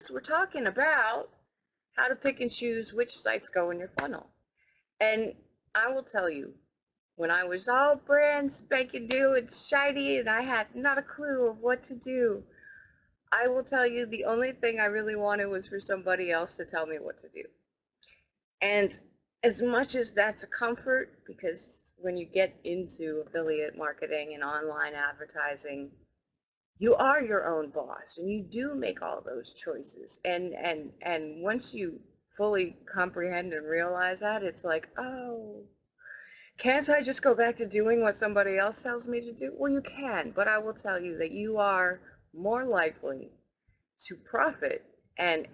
We're talking about how to pick and choose which sites go in your funnel. And I will tell you, when I was all brand spanking new and shiny and I had not a clue of what to do, I will tell you the only thing I really wanted was for somebody else to tell me what to do. And as much as that's a comfort, because when you get into affiliate marketing and online advertising, you are your own boss and you do make all those choices. And once you fully comprehend and realize that, it's like, oh, can't I just go back to doing what somebody else tells me to do? Well, you can, but I will tell you that you are more likely to profit and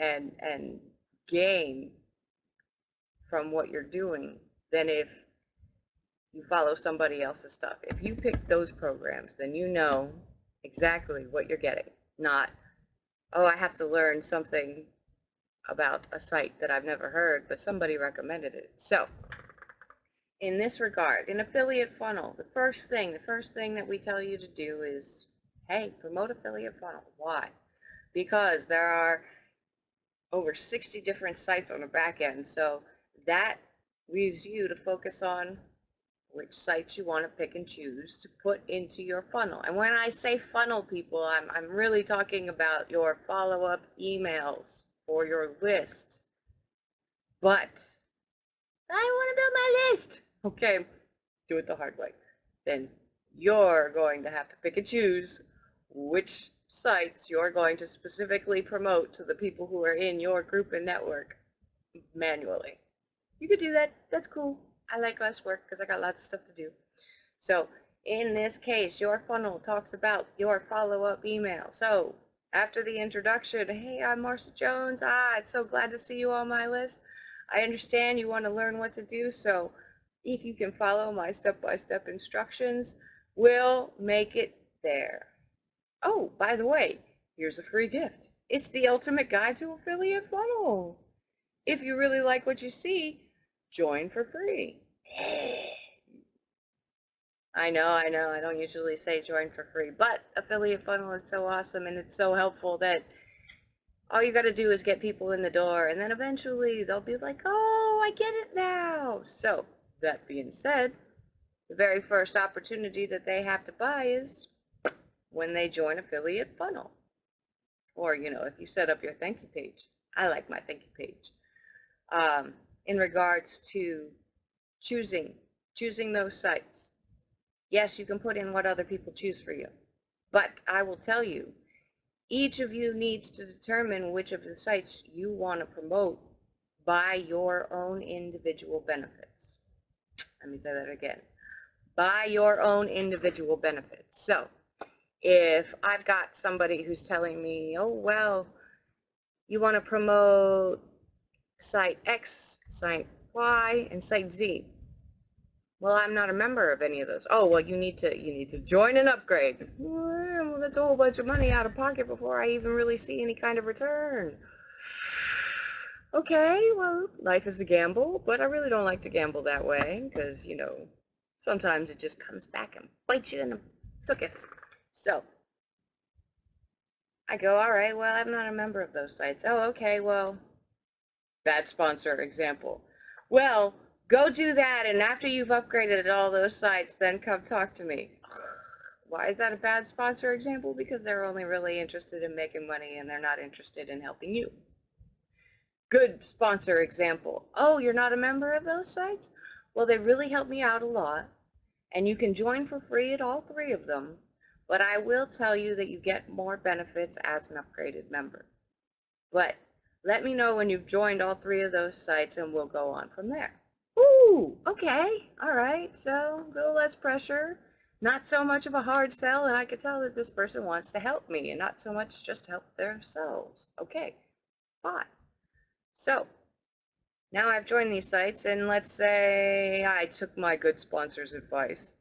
gain from what you're doing than if you follow somebody else's stuff. If you pick those programs, then you know exactly what you're getting. Not, oh, I have to learn something about a site that I've never heard, but somebody recommended it. So in this regard, in affiliate funnel, the first thing that we tell you to do is, hey, promote affiliate funnel. Why? Because there are over 60 different sites on the back end. So that leaves you to focus on which sites you want to pick and choose to put into your funnel. And when I say funnel, people, I'm really talking about your follow-up emails or your list. But I want to build my list. Okay, do it the hard way. Then you're going to have to pick and choose which sites you're going to specifically promote to the people who are in your group and network manually. You could do that. That's cool. I like less work because I got lots of stuff to do. So in this case, your funnel talks about your follow-up email. So after the introduction, hey, I'm Marcia Jones. It's so glad to see you on my list. I understand you want to learn what to do, so if you can follow my step-by-step instructions, we'll make it there. Oh, by the way, here's a free gift. It's the ultimate guide to affiliate funnel. If you really like what you see, join for free. I know, I don't usually say join for free, but affiliate funnel is so awesome and it's so helpful that all you got to do is get people in the door, and then eventually they'll be like, oh, I get it now. So that being said, the very first opportunity that they have to buy is when they join affiliate funnel. Or, if you set up your thank you page. I like my thank you page. In regards to choosing those sites. Yes, you can put in what other people choose for you. But I will tell you, each of you needs to determine which of the sites you want to promote by your own individual benefits. Let me say that again. By your own individual benefits. So if I've got somebody who's telling me, oh, well, you want to promote site X, site Y, and site Z. Well, I'm not a member of any of those. Oh, well, you need to join and upgrade. Well, that's a whole bunch of money out of pocket before I even really see any kind of return. Okay, well, life is a gamble, but I really don't like to gamble that way because, sometimes it just comes back and bites you in the tuchus. So I go, all right, well, I'm not a member of those sites. Oh, okay, well, bad sponsor example. Well, go do that, and after you've upgraded all those sites, then come talk to me. Why is that a bad sponsor example? Because they're only really interested in making money and they're not interested in helping you. Good sponsor example. Oh, you're not a member of those sites? Well, they really help me out a lot, and you can join for free at all three of them, but I will tell you that you get more benefits as an upgraded member. But let me know when you've joined all three of those sites and we'll go on from there. Ooh, okay, all right, so a little less pressure, not so much of a hard sell, and I can tell that this person wants to help me and not so much just help themselves. Okay, fine. So now I've joined these sites, and let's say I took my good sponsor's advice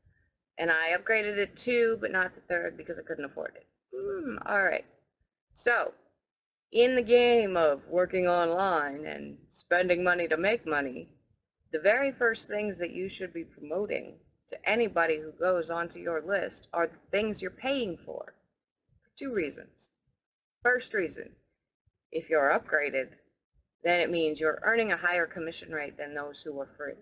and I upgraded it 2, but not the 3rd because I couldn't afford it. All right. So in the game of working online and spending money to make money, the very first things that you should be promoting to anybody who goes onto your list are the things you're paying for 2 reasons. First reason, If you're upgraded, then it means you're earning a higher commission rate than those who are free.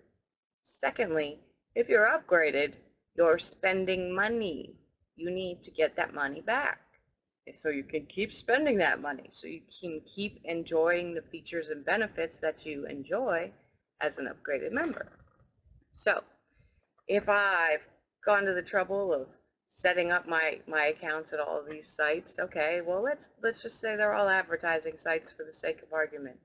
Secondly, if you're upgraded, you're spending money. You need to get that money back so you can keep spending that money, so you can keep enjoying the features and benefits that you enjoy as an upgraded member. So if I've gone to the trouble of setting up my accounts at all of these sites, okay, well, let's just say they're all advertising sites for the sake of argument.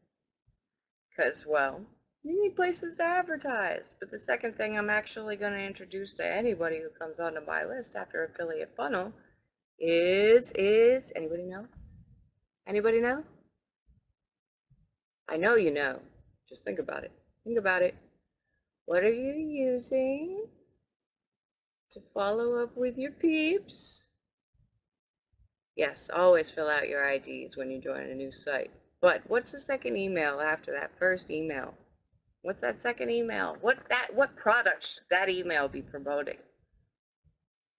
Because, well, you need places to advertise. But the second thing I'm actually going to introduce to anybody who comes onto my list after affiliate funnel is anybody know? Anybody know? I know you know. Just think about it. Think about it. What are you using to follow up with your peeps? Yes, always fill out your IDs when you join a new site. But what's the second email after that first email? What's that second email? What product should that email be promoting?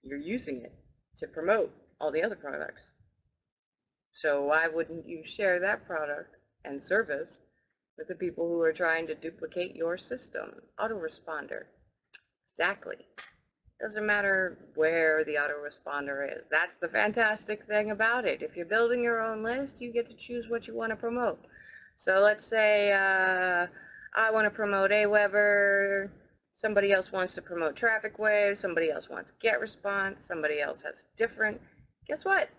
You're using it to promote all the other products. So why wouldn't you share that product and service with the people who are trying to duplicate your system? Autoresponder. Exactly. Doesn't matter where the autoresponder is. That's the fantastic thing about it. If you're building your own list, you get to choose what you want to promote. So let's say I want to promote Aweber, somebody else wants to promote Traffic Wave, somebody else wants GetResponse, somebody else has different. Guess what?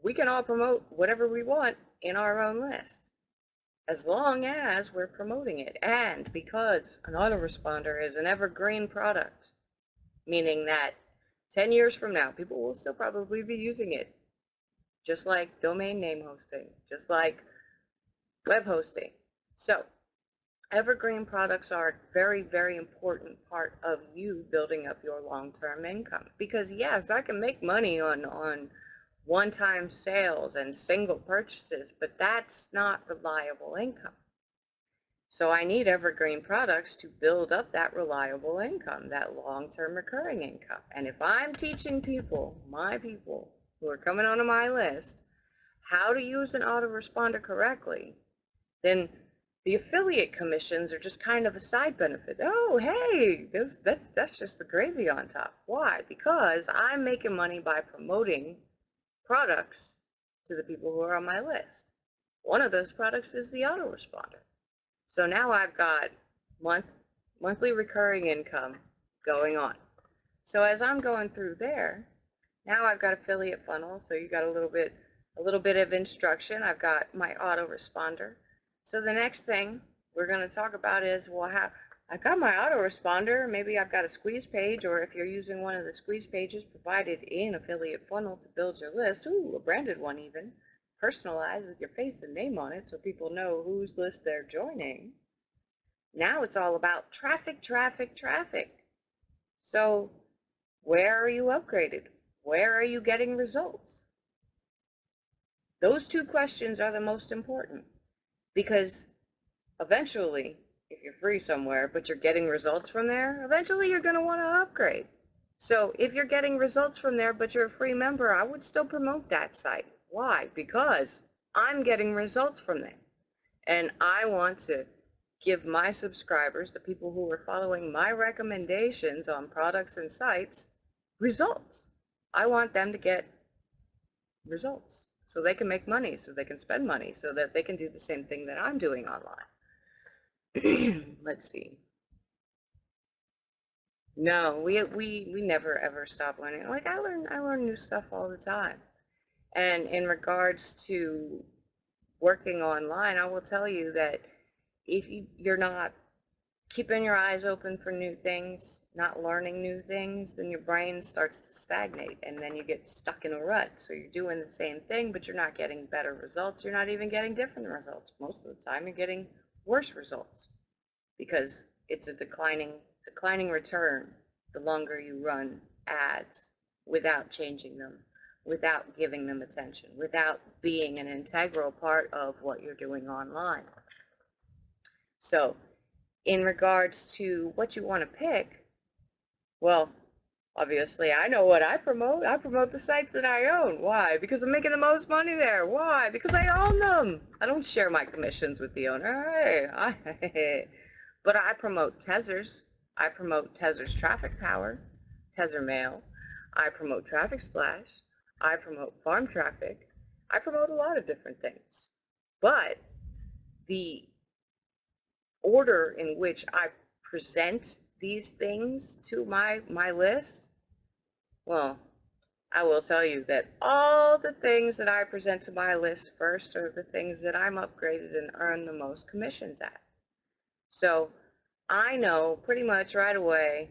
We can all promote whatever we want in our own list, as long as we're promoting it. And because an autoresponder is an evergreen product, meaning that 10 years from now, people will still probably be using it, just like domain name hosting, just like web hosting. So evergreen products are a very, very important part of you building up your long-term income. Because yes, I can make money on one-time sales and single purchases, but that's not reliable income. So I need evergreen products to build up that reliable income, that long-term recurring income. And if I'm teaching people, my people who are coming onto my list, how to use an autoresponder correctly, then the affiliate commissions are just kind of a side benefit. Oh, hey, that's just the gravy on top. Why? Because I'm making money by promoting products to the people who are on my list. One of those products is the autoresponder. So now I've got monthly recurring income going on. So as I'm going through there, now I've got affiliate funnel. So you got a little bit of instruction. I've got my autoresponder. So the next thing we're going to talk about is, well, how I've got my autoresponder. Maybe I've got a squeeze page, or if you're using one of the squeeze pages provided in affiliate funnel to build your list, ooh, a branded one even, personalized with your face and name on it so people know whose list they're joining. Now it's all about traffic, traffic, traffic. So where are you upgraded? Where are you getting results? Those two questions are the most important, because eventually, if you're free somewhere but you're getting results from there, eventually you're going to want to upgrade. So if you're getting results from there but you're a free member, I would still promote that site. Why? Because I'm getting results from there. And I want to give my subscribers, the people who are following my recommendations on products and sites, results. I want them to get results so they can make money, so they can spend money, so that they can do the same thing that I'm doing online. Let's see. No, we never ever stop learning. Like I learn new stuff all the time. And in regards to working online, I will tell you that if you're not keeping your eyes open for new things, not learning new things, then your brain starts to stagnate and then you get stuck in a rut. So you're doing the same thing, but you're not getting better results. You're not even getting different results. Most of the time you're getting worse results because it's a declining return the longer you run ads without changing them, without giving them attention, without being an integral part of what you're doing online. So in regards to what you want to pick, well, Obviously, I know what I promote. I promote the sites that I own. Why? Because I'm making the most money there. Why? Because I own them. I don't share my commissions with the owner. But I promote Tezers. I promote Tezers Traffic Power, Tezer Mail. I promote Traffic Splash. I promote Farm Traffic. I promote a lot of different things. But the order in which I present these things to my list, well, I will tell you that all the things that I present to my list first are the things that I'm upgraded and earn the most commissions at. So I know pretty much right away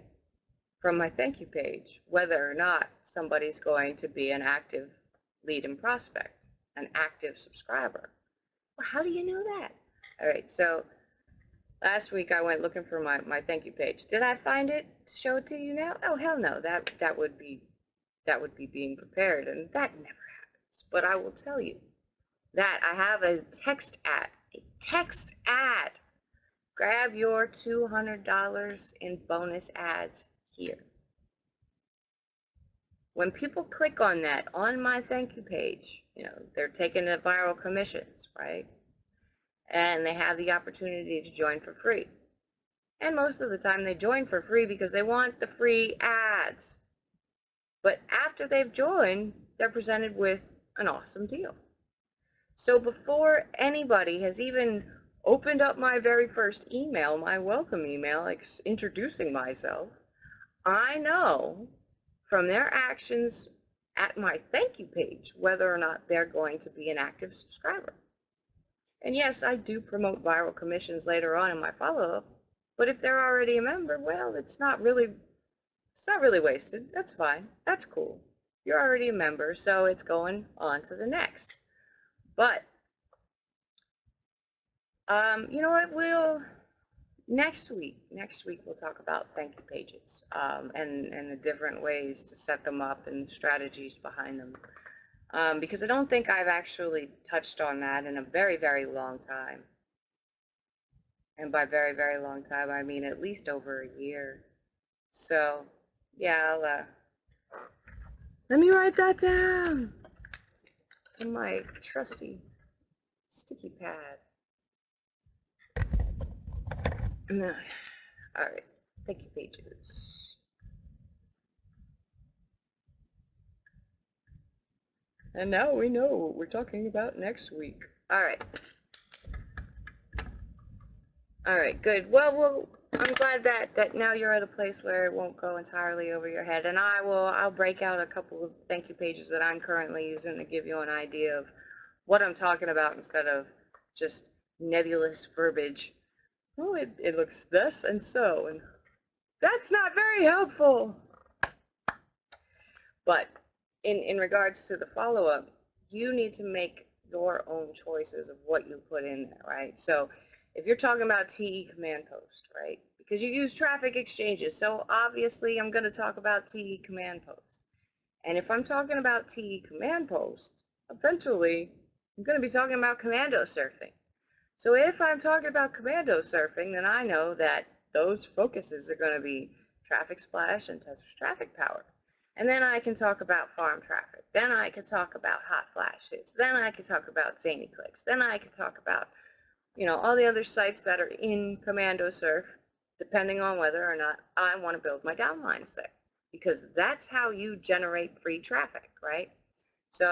from my thank you page whether or not somebody's going to be an active lead and prospect, an active subscriber. Well, how do you know that? All right, so last week I went looking for my thank you page. Did I find it to show it to you now? Oh, hell no, that would be being prepared, and that never happens. But I will tell you that I have a text ad. A text ad. Grab your $200 in bonus ads here. When people click on that on my thank you page, they're taking the viral commissions, right? And they have the opportunity to join for free. And most of the time they join for free because they want the free ads. But after they've joined, they're presented with an awesome deal. So before anybody has even opened up my very first email, my welcome email, like introducing myself, I know from their actions at my thank you page whether or not they're going to be an active subscriber. And yes, I do promote viral commissions later on in my follow-up, but if they're already a member, well, it's not really wasted. That's fine. That's cool. You're already a member, so it's going on to the next. But you know what? Next week we'll talk about thank you pages, and the different ways to set them up and strategies behind them. Because I don't think I've actually touched on that in a very, very long time. And by very, very long time, I mean at least over a year. So, yeah, let me write that down on my trusty sticky pad. All right, thank you pages. And now we know what we're talking about next week. All right. All right, good. Well, I'm glad that now you're at a place where it won't go entirely over your head. And I'll break out a couple of thank you pages that I'm currently using to give you an idea of what I'm talking about instead of just nebulous verbiage. Oh, it looks thus and so, and that's not very helpful. But in regards to the follow-up, you need to make your own choices of what you put in there, right? So if you're talking about TE command post, right? Because you use traffic exchanges, so obviously I'm going to talk about TE command post. And if I'm talking about TE command post, eventually I'm going to be talking about commando surfing. So if I'm talking about commando surfing, then I know that those focuses are going to be traffic splash and Tesla's traffic power. And then I can talk about farm traffic. Then I can talk about hot flash hits. Then I can talk about zany clicks. Then I can talk about, all the other sites that are in commando surf, depending on whether or not I want to build my downlines there. Because that's how you generate free traffic, right? So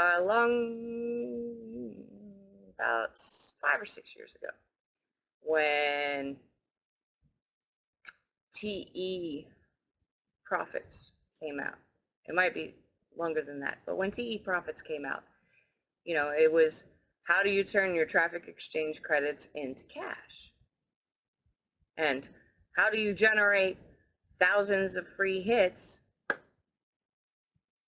about 5 or 6 years ago, when TE profits came out, it might be longer than that, but when TE profits came out, it was, how do you turn your traffic exchange credits into cash? And how do you generate thousands of free hits?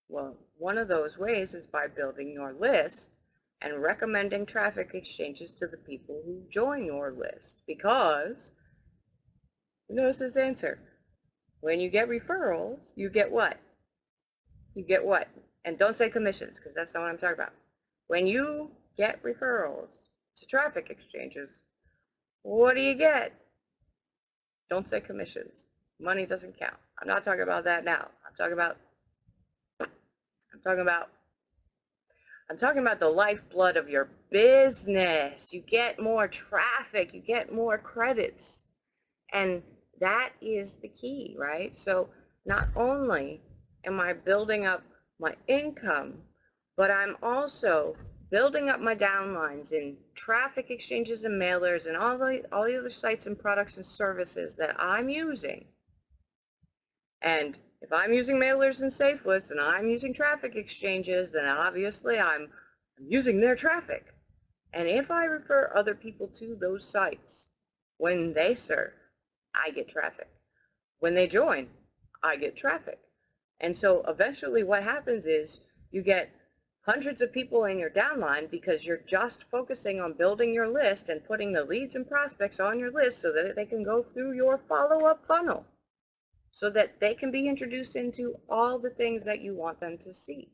Well, one of those ways is by building your list and recommending traffic exchanges to the people who join your list. Because, notice this answer. When you get referrals, you get what? You get what? And don't say commissions, because that's not what I'm talking about. When you get referrals to traffic exchanges, what do you get? Don't say commissions. Money doesn't count. I'm not talking about that now. I'm talking about I'm talking about the lifeblood of your business. You get more traffic, you get more credits. And that is the key, right? So not only am I building up my income, but I'm also building up my downlines in traffic exchanges and mailers and all the other sites and products and services that I'm using. And if I'm using mailers and safe lists and I'm using traffic exchanges, then obviously I'm using their traffic. And if I refer other people to those sites, when they surf, I get traffic. When they join, I get traffic. And so eventually what happens is you get hundreds of people in your downline because you're just focusing on building your list and putting the leads and prospects on your list so that they can go through your follow-up funnel, so that they can be introduced into all the things that you want them to see.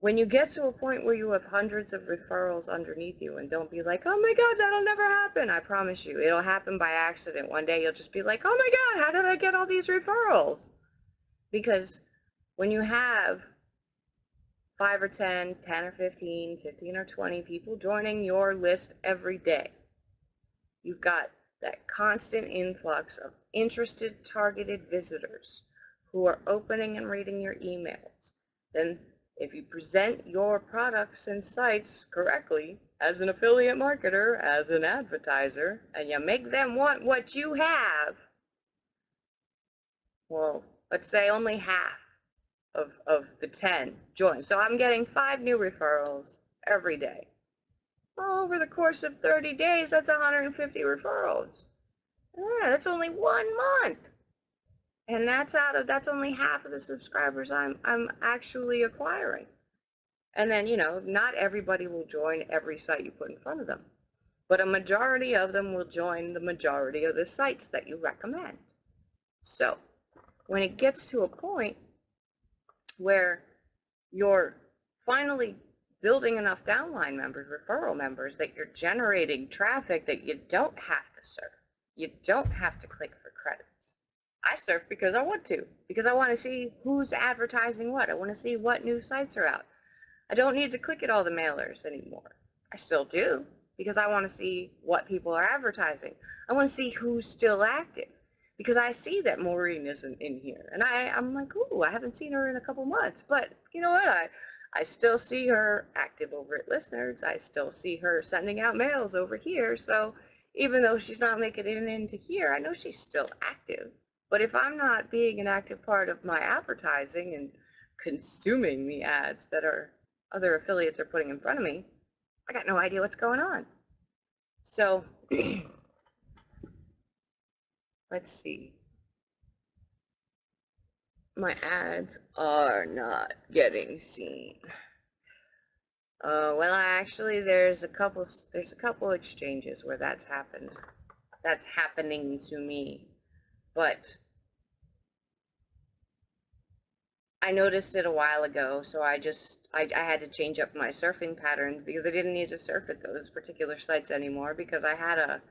When you get to a point where you have hundreds of referrals underneath you, and don't be like, oh my God, that'll never happen. I promise you, it'll happen by accident. One day you'll just be like, oh my God, how did I get all these referrals? Because when you have 5 or 10, 10 or 15, 15 or 20 people joining your list every day, you've got that constant influx of interested, targeted visitors who are opening and reading your emails. Then if you present your products and sites correctly as an affiliate marketer, as an advertiser, and you make them want what you have, well, let's say only half of the 10 join. So I'm getting 5 new referrals every day. Well, over the course of 30 days, that's 150 referrals. Yeah, that's only 1 month. And that's only half of the subscribers I'm actually acquiring. And then, not everybody will join every site you put in front of them, but a majority of them will join the majority of the sites that you recommend. So when it gets to a point where you're finally building enough downline members, referral members, that you're generating traffic that you don't have to serve, you don't have to click for credits. I surf because I want to, because I want to see who's advertising what. I want to see what new sites are out. I don't need to click at all the mailers anymore. I still do, because I want to see what people are advertising. I want to see who's still active, because I see that Maureen isn't in here. And I'm like, ooh, I haven't seen her in a couple months. But you know what? I still see her active over at Listeners. I still see her sending out mails over here. So even though she's not making it into here, I know she's still active. But if I'm not being an active part of my advertising and consuming the ads that other affiliates are putting in front of me, I got no idea what's going on. So let's see. My ads are not getting seen. Well, actually, there's a couple exchanges where that's happened. That's happening to me, but I noticed it a while ago, so I had to change up my surfing patterns, because I didn't need to surf at those particular sites anymore, because I had a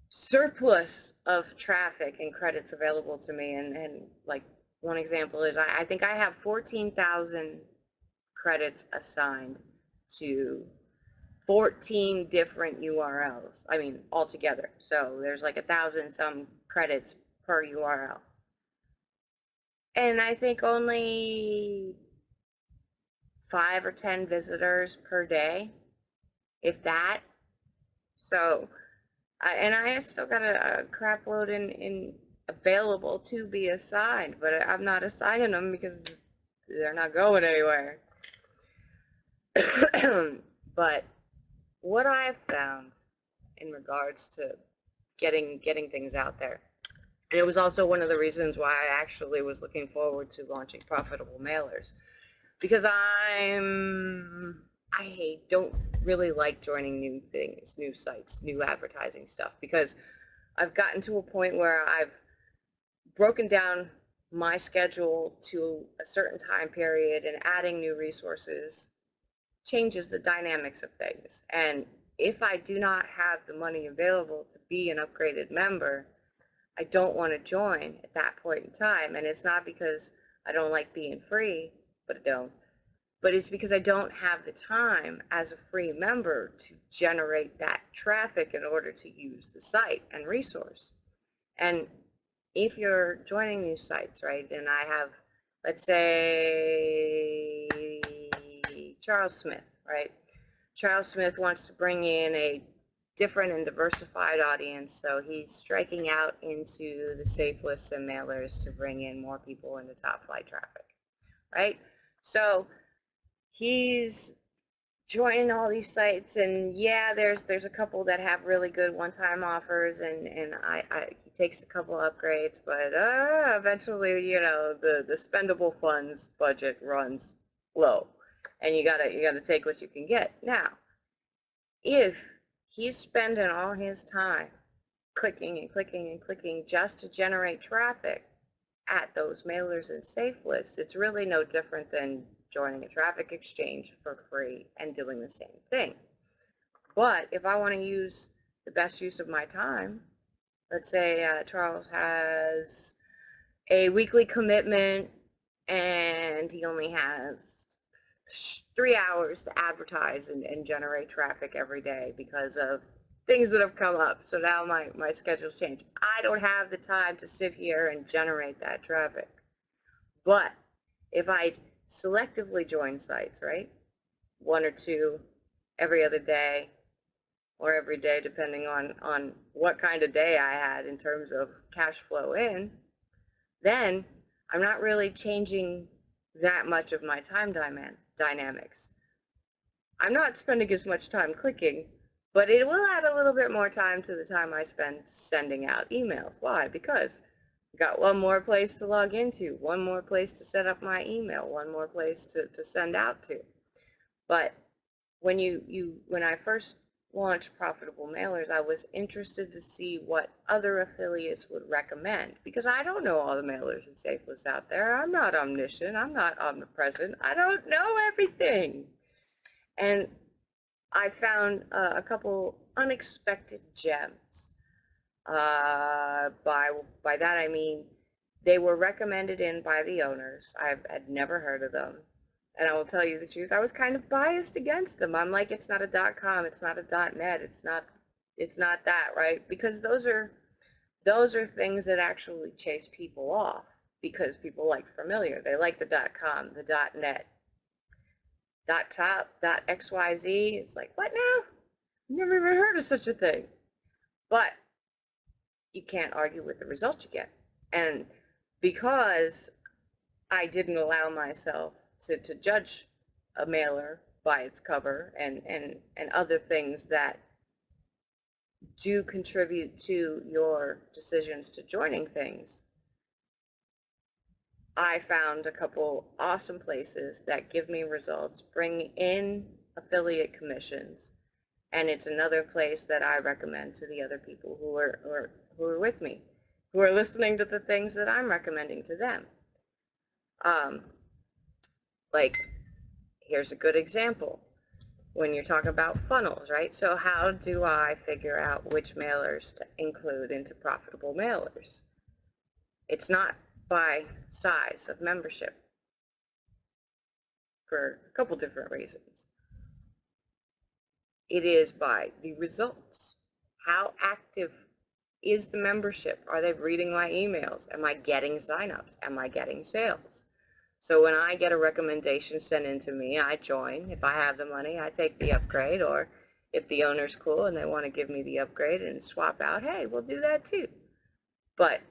surplus of traffic and credits available to me. And like, one example is I think I have 14,000 credits assigned to 14 different URLs. I mean, altogether. So there's like 1,000 some credits per URL. And I think only 5 or 10 visitors per day, if that. So, I still got a crap load in available to be assigned, but I'm not assigning them because they're not going anywhere. But what I've found in regards to getting things out there, and it was also one of the reasons why I actually was looking forward to launching profitable mailers, because I don't really like joining new things, new sites, new advertising stuff, because I've gotten to a point where I've broken down my schedule to a certain time period, and adding new resources changes the dynamics of things. And if I do not have the money available to be an upgraded member, I don't want to join at that point in time. And it's not because I don't like being free, but I don't. But it's because I don't have the time as a free member to generate that traffic in order to use the site and resource. And if you're joining new sites, right, and I have, let's say, Charles Smith, right? Charles Smith wants to bring in a different and diversified audience, so he's striking out into the safe lists and mailers to bring in more people into top flight traffic, right? So he's joining all these sites, and yeah, there's a couple that have really good one-time offers, and he takes a couple upgrades, but eventually, you know, the spendable funds budget runs low, and you gotta take what you can get. Now, if he's spending all his time clicking and clicking and clicking just to generate traffic at those mailers and safe lists, it's really no different than joining a traffic exchange for free and doing the same thing. But if I want to use the best use of my time, let's say Charles has a weekly commitment and he only has 3 hours to advertise and generate traffic every day because of things that have come up. So now my schedule's changed. I don't have the time to sit here and generate that traffic. But if I selectively join sites, right, one or two every other day or every day, depending on what kind of day I had in terms of cash flow in, then I'm not really changing that much of my time dynamics. I'm not spending as much time clicking, but it will add a little bit more time to the time I spend sending out emails. Why? Because I got one more place to log into, one more place to set up my email, one more place to send out to. But when when I first launched Profitable Mailers, I was interested to see what other affiliates would recommend, because I don't know all the mailers and safe lists out there. I'm not omniscient. I'm not omnipresent. I don't know everything. And I found a couple unexpected gems. By that I mean they were recommended in by the owners. I'd never heard of them. And I will tell you the truth, I was kind of biased against them. I'm like, it's not a .com, it's not a .net, it's not that, right? Because those are things that actually chase people off, because people like familiar. They like the .com, the .net, .top, .xyz. It's like, what now? Never even heard of such a thing. But you can't argue with the results you get. And because I didn't allow myself to judge a mailer by its cover and other things that do contribute to your decisions to joining things, I found a couple awesome places that give me results, bring in affiliate commissions, and it's another place that I recommend to the other people who are with me, who are listening to the things that I'm recommending to them. Like, here's a good example. When you're talking about funnels, right? So how do I figure out which mailers to include into profitable mailers? It's not by size of membership, for a couple different reasons. It is by the results. How active is the membership? Are they reading my emails? Am I getting signups? Am I getting sales? So when I get a recommendation sent in to me, I join. If I have the money, I take the upgrade, or if the owner's cool and they want to give me the upgrade and swap out, hey, we'll do that too. But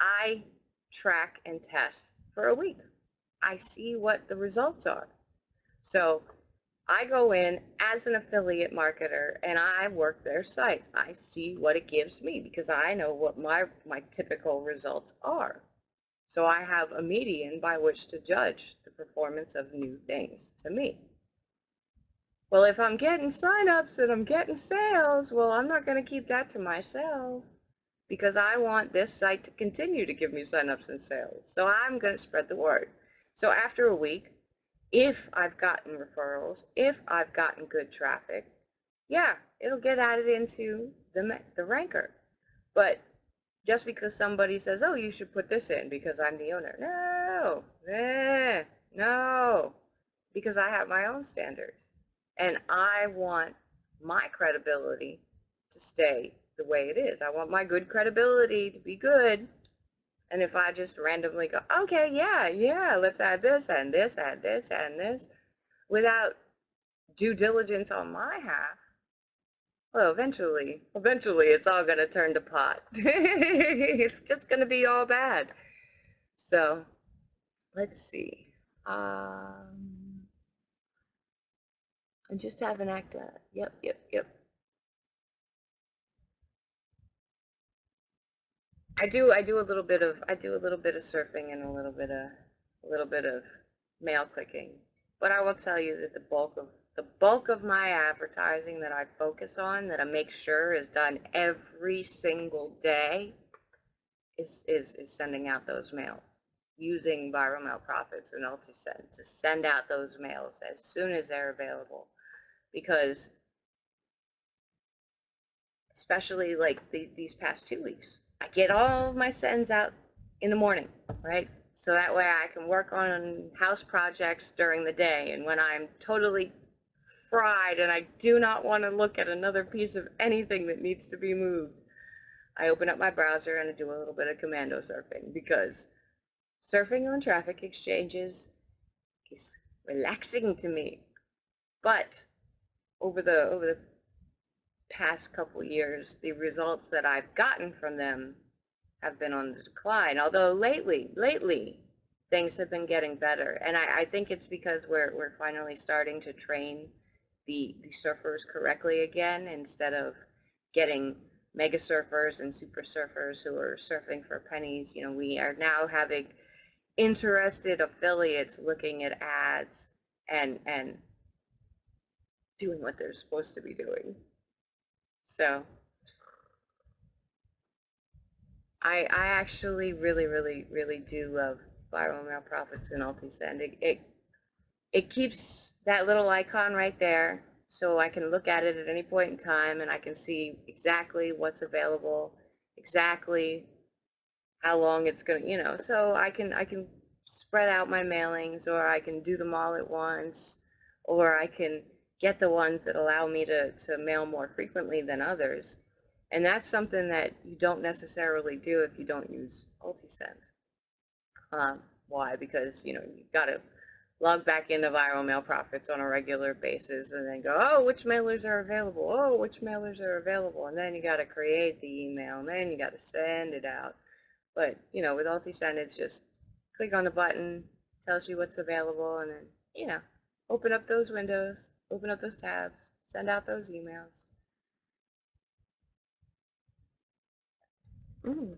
I track and test for a week. I see what the results are. So I go in as an affiliate marketer and I work their site. I see what it gives me because I know what my typical results are. So I have a median by which to judge the performance of new things to me. Well, if I'm getting signups and I'm getting sales, well, I'm not going to keep that to myself, because I want this site to continue to give me signups and sales. So I'm going to spread the word. So after a week, if I've gotten referrals, if I've gotten good traffic, yeah, it'll get added into the ranker. But just because somebody says, oh, you should put this in because I'm the owner. No, no, because I have my own standards. And I want my credibility to stay the way it is. I want my good credibility to be good. And if I just randomly go, okay, yeah, let's add this and this, add this and this, without due diligence on my half, well, eventually it's all going to turn to pot. It's just going to be all bad. So let's see. I just have an actor. Yep. I do a little bit of surfing and a little bit of mail clicking. But I will tell you that the bulk of my advertising that I focus on, that I make sure is done every single day, is sending out those mails, using viral mail profits and Ultisend to send out those mails as soon as they're available. Because especially like these past 2 weeks, I get all of my sends out in the morning, right? So that way I can work on house projects during the day. And when I'm totally fried and I do not want to look at another piece of anything that needs to be moved, I open up my browser and I do a little bit of commando surfing, because surfing on traffic exchanges is relaxing to me. But over the past couple years, the results that I've gotten from them have been on the decline. Although lately, things have been getting better, and I think it's because we're finally starting to train the surfers correctly again, instead of getting mega surfers and super surfers who are surfing for pennies. You know, we are now having interested affiliates looking at ads and doing what they're supposed to be doing. So I actually really do love viral mail profits and Ultisend. It keeps that little icon right there, so I can look at it at any point in time and I can see exactly what's available, exactly how long it's going to, so I can spread out my mailings, or I can do them all at once, or I can get the ones that allow me to mail more frequently than others. And that's something that you don't necessarily do if you don't use Ultisend. Why? Because you've got to log back into viral mail profits on a regular basis and then go, oh, which mailers are available? Oh, which mailers are available? And then you got to create the email, and then you got to send it out. But with Ultisend, it's just click on the button, tells you what's available, and then open up those windows, open up those tabs, send out those emails. Mm.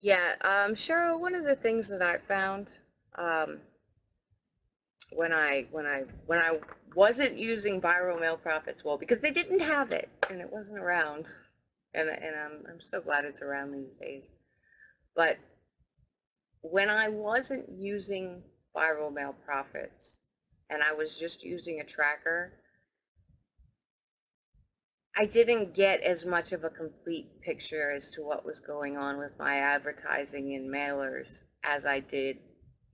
Yeah, Cheryl, one of the things that I found, um, when I wasn't using viral mail profits, well, because they didn't have it and it wasn't around, and I'm so glad it's around these days. But when I wasn't using viral mail profits and I was just using a tracker, I didn't get as much of a complete picture as to what was going on with my advertising in mailers as I did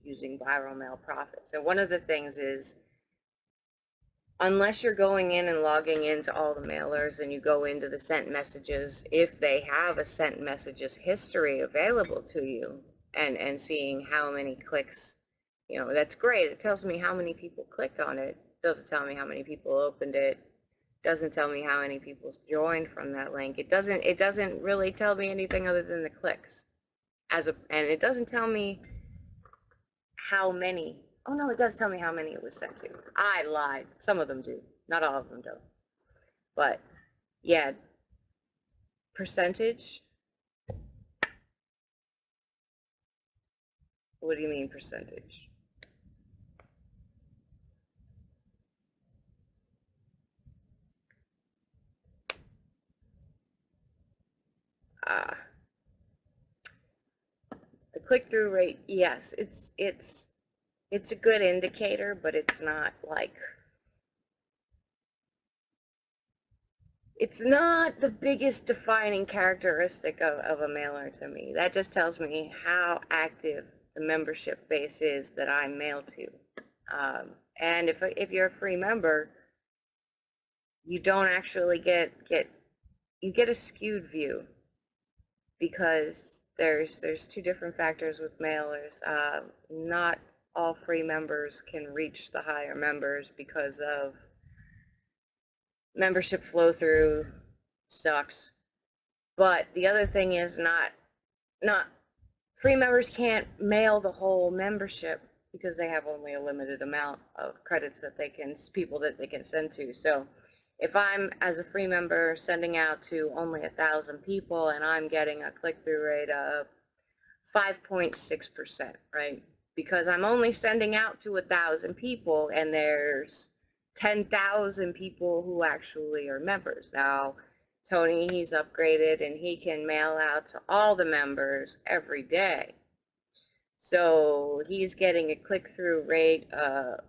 using viral mail profits. So one of the things is, unless you're going in and logging into all the mailers and you go into the sent messages, if they have a sent messages history available to you, and seeing how many clicks, that's great. It tells me how many people clicked on it. Doesn't tell me how many people opened it. Doesn't tell me how many people joined from that link. It doesn't really tell me anything other than the clicks. And it doesn't tell me how many. Oh no, it does tell me how many it was sent to. I lied. Some of them do. Not all of them do. But yeah, percentage. What do you mean percentage? Uh, the click-through rate, yes, it's a good indicator, but it's not like It's not the biggest defining characteristic of a mailer to me. That just tells me how active the membership base is that I'm mailed to. And if you're a free member, you don't actually you get a skewed view, because there's two different factors with mailers. Not all free members can reach the higher members because of membership flow through sucks. But the other thing is, not free members can't mail the whole membership because they have only a limited amount of credits that people that they can send to. So if I'm, as a free member, sending out to only 1,000 people and I'm getting a click-through rate of 5.6%, right? Because I'm only sending out to 1,000 people and there's 10,000 people who actually are members. Now, Tony, he's upgraded and he can mail out to all the members every day. So he's getting a click-through rate of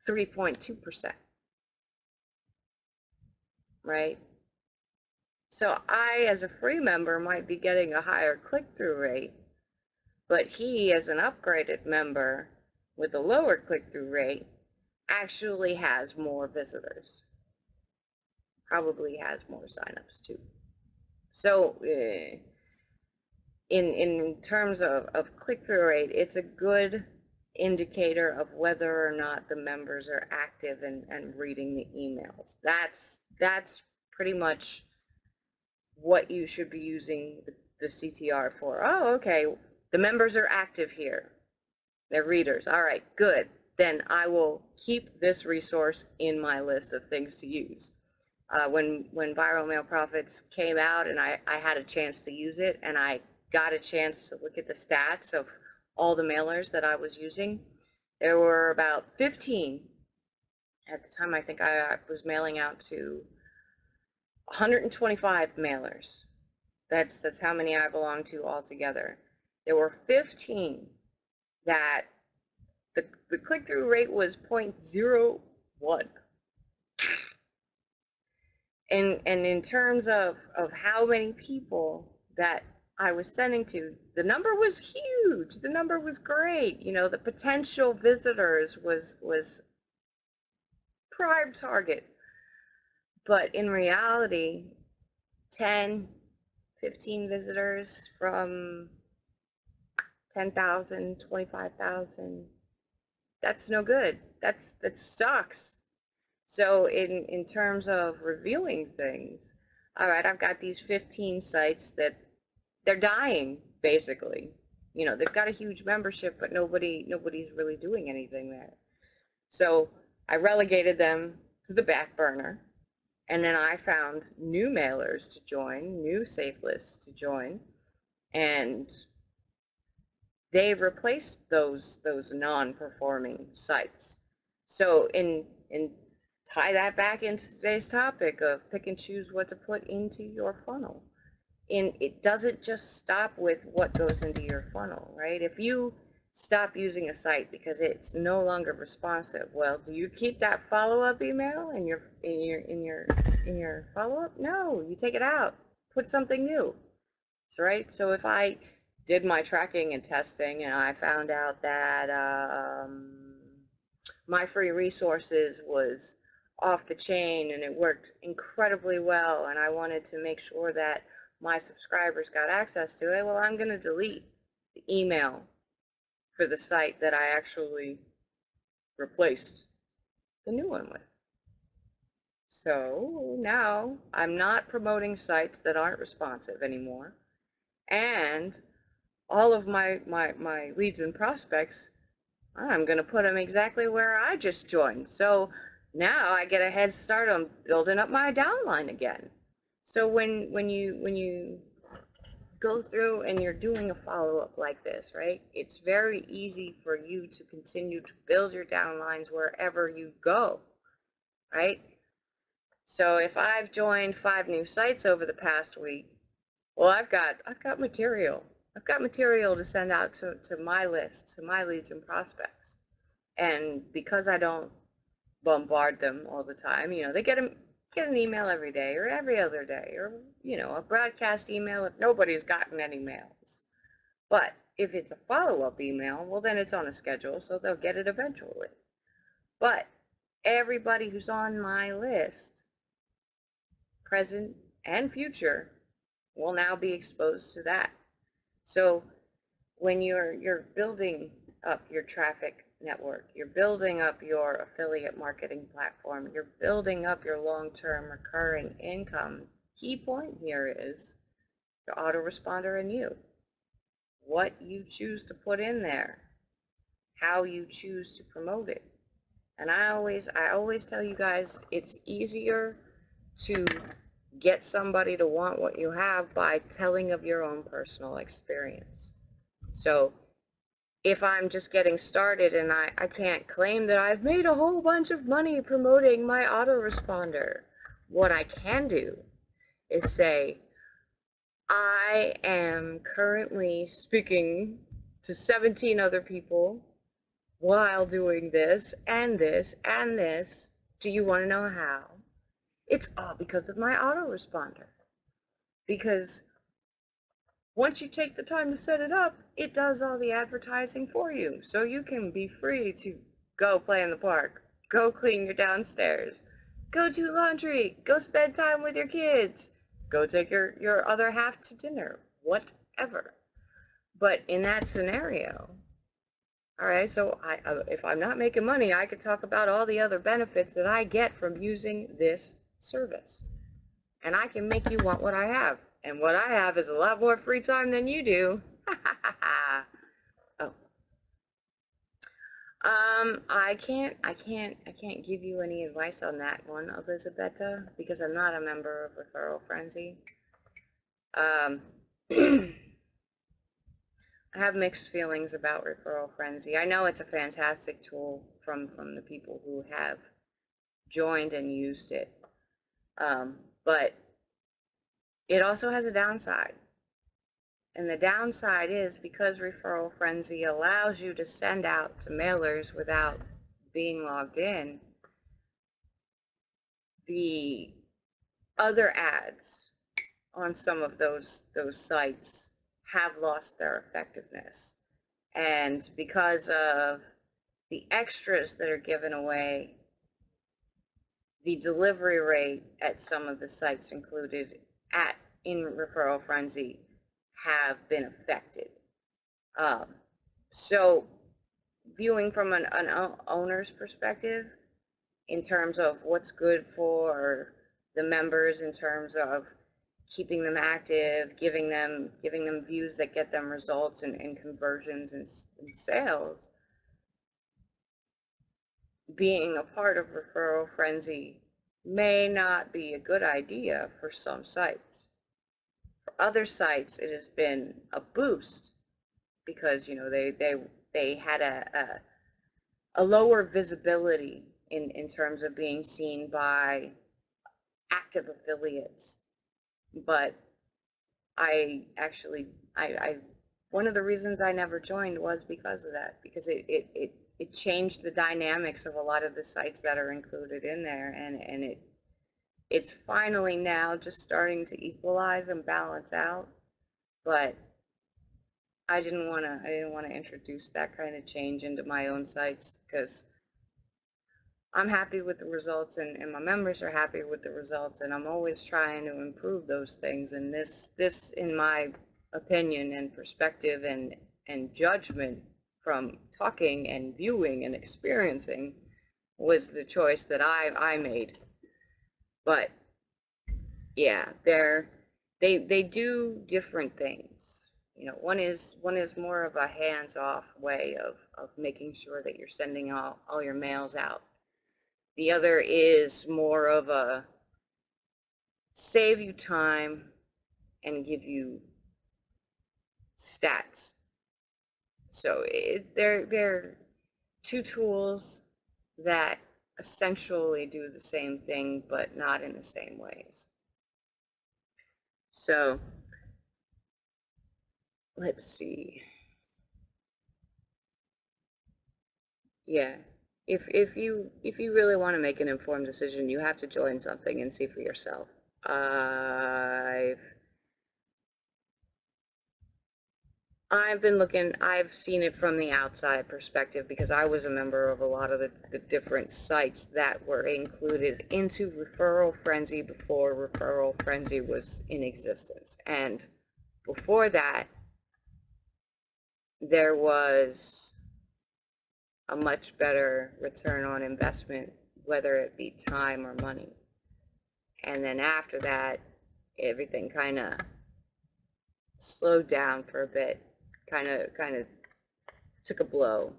3.2%, right? So I, as a free member, might be getting a higher click-through rate, but he, as an upgraded member with a lower click-through rate, actually has more visitors. Probably has more signups too. So in terms of click-through rate, it's a good indicator of whether or not the members are active and reading the emails. That's pretty much what you should be using the CTR for. Oh, okay, the members are active here. They're readers. All right, good. Then I will keep this resource in my list of things to use. When Viral Mail Profits came out and I had a chance to use it, and I got a chance to look at the stats of all the mailers that I was using, there were about 15 at the time. I think I was mailing out to 125 mailers. That's how many I belong to altogether. There were 15 that the click-through rate was 0.01. And in terms of how many people that I was sending to, the number was huge. The number was great. You know, the potential visitors was prime target. But in reality, 10, 15 visitors from 10,000, 25,000, that's no good. That sucks. So in terms of reviewing things, all right, I've got these 15 sites that they're dying, basically. You know, they've got a huge membership, but nobody's really doing anything there. So I relegated them to the back burner, and then I found new mailers to join, new safe lists to join, and they've replaced those non-performing sites. So in tie that back into today's topic of pick and choose what to put into your funnel. And it doesn't just stop with what goes into your funnel, right? If you stop using a site because it's no longer responsive, well, do you keep that follow-up email in your follow-up? No, you take it out, put something new. So, right? So if I did my tracking and testing and I found out that my free resources was off the chain and it worked incredibly well, and I wanted to make sure that my subscribers got access to it, well, I'm going to delete the email for the site that I actually replaced the new one with. So now I'm not promoting sites that aren't responsive anymore, and all of my leads and prospects, I'm going to put them exactly where I just joined. So now I get a head start on building up my downline again. So when you go through and you're doing a follow-up like this, right, it's very easy for you to continue to build your downlines wherever you go, right? So if I've joined 5 new sites over the past week, well, I've got material. I've got material to send out to my list, to my leads and prospects. And because I don't bombard them all the time, you know, they get them, get an email every day or every other day, or, a broadcast email if nobody's gotten any mails. But if it's a follow-up email, well, then it's on a schedule, so they'll get it eventually. But everybody who's on my list, present and future, will now be exposed to that. So when you're building up your traffic network, you're building up your affiliate marketing platform, you're building up your long-term recurring income, key point here is the autoresponder and you. What you choose to put in there, how you choose to promote it. And I always tell you guys, it's easier to get somebody to want what you have by telling of your own personal experience. So if I'm just getting started and I can't claim that I've made a whole bunch of money promoting my autoresponder, what I can do is say, I am currently speaking to 17 other people while doing this and this and this. Do you want to know how? It's all because of my autoresponder. Because once you take the time to set it up, it does all the advertising for you. So you can be free to go play in the park, go clean your downstairs, go do laundry, go spend time with your kids, go take your other half to dinner, whatever. But in that scenario, all right, so if I'm not making money, I could talk about all the other benefits that I get from using this service. And I can make you want what I have. And what I have is a lot more free time than you do. Oh. I can't give you any advice on that one, Elizabetta, because I'm not a member of Referral Frenzy. I have mixed feelings about Referral Frenzy. I know it's a fantastic tool from the people who have joined and used it. But it also has a downside. And the downside is because Referral Frenzy allows you to send out to mailers without being logged in, the other ads on some of those sites have lost their effectiveness. And because of the extras that are given away, the delivery rate at some of the sites included in Referral Frenzy have been affected. So viewing from an owner's perspective, in terms of what's good for the members, in terms of keeping them active, giving them views that get them results and conversions and sales, being a part of Referral Frenzy may not be a good idea for some sites. For other sites, it has been a boost because they had a lower visibility in terms of being seen by active affiliates. But I one of the reasons I never joined was because of that, because it changed the dynamics of a lot of the sites that are included in there, and it's finally now just starting to equalize and balance out. But I didn't want to introduce that kind of change into my own sites, because I'm happy with the results, and my members are happy with the results, and I'm always trying to improve those things. And this in my opinion and perspective and judgment from talking and viewing and experiencing, was the choice that I made. But yeah, they do different things. One is more of a hands-off way of making sure that you're sending all your mails out. The other is more of a save you time and give you stats. So they're two tools that essentially do the same thing, but not in the same ways. So let's see. Yeah. if you really want to make an informed decision, you have to join something and see for yourself. I've I've seen it from the outside perspective because I was a member of a lot of the different sites that were included into Referral Frenzy before Referral Frenzy was in existence. And before that, there was a much better return on investment, whether it be time or money. And then after that, everything kind of slowed down for a bit, kind of took a blow.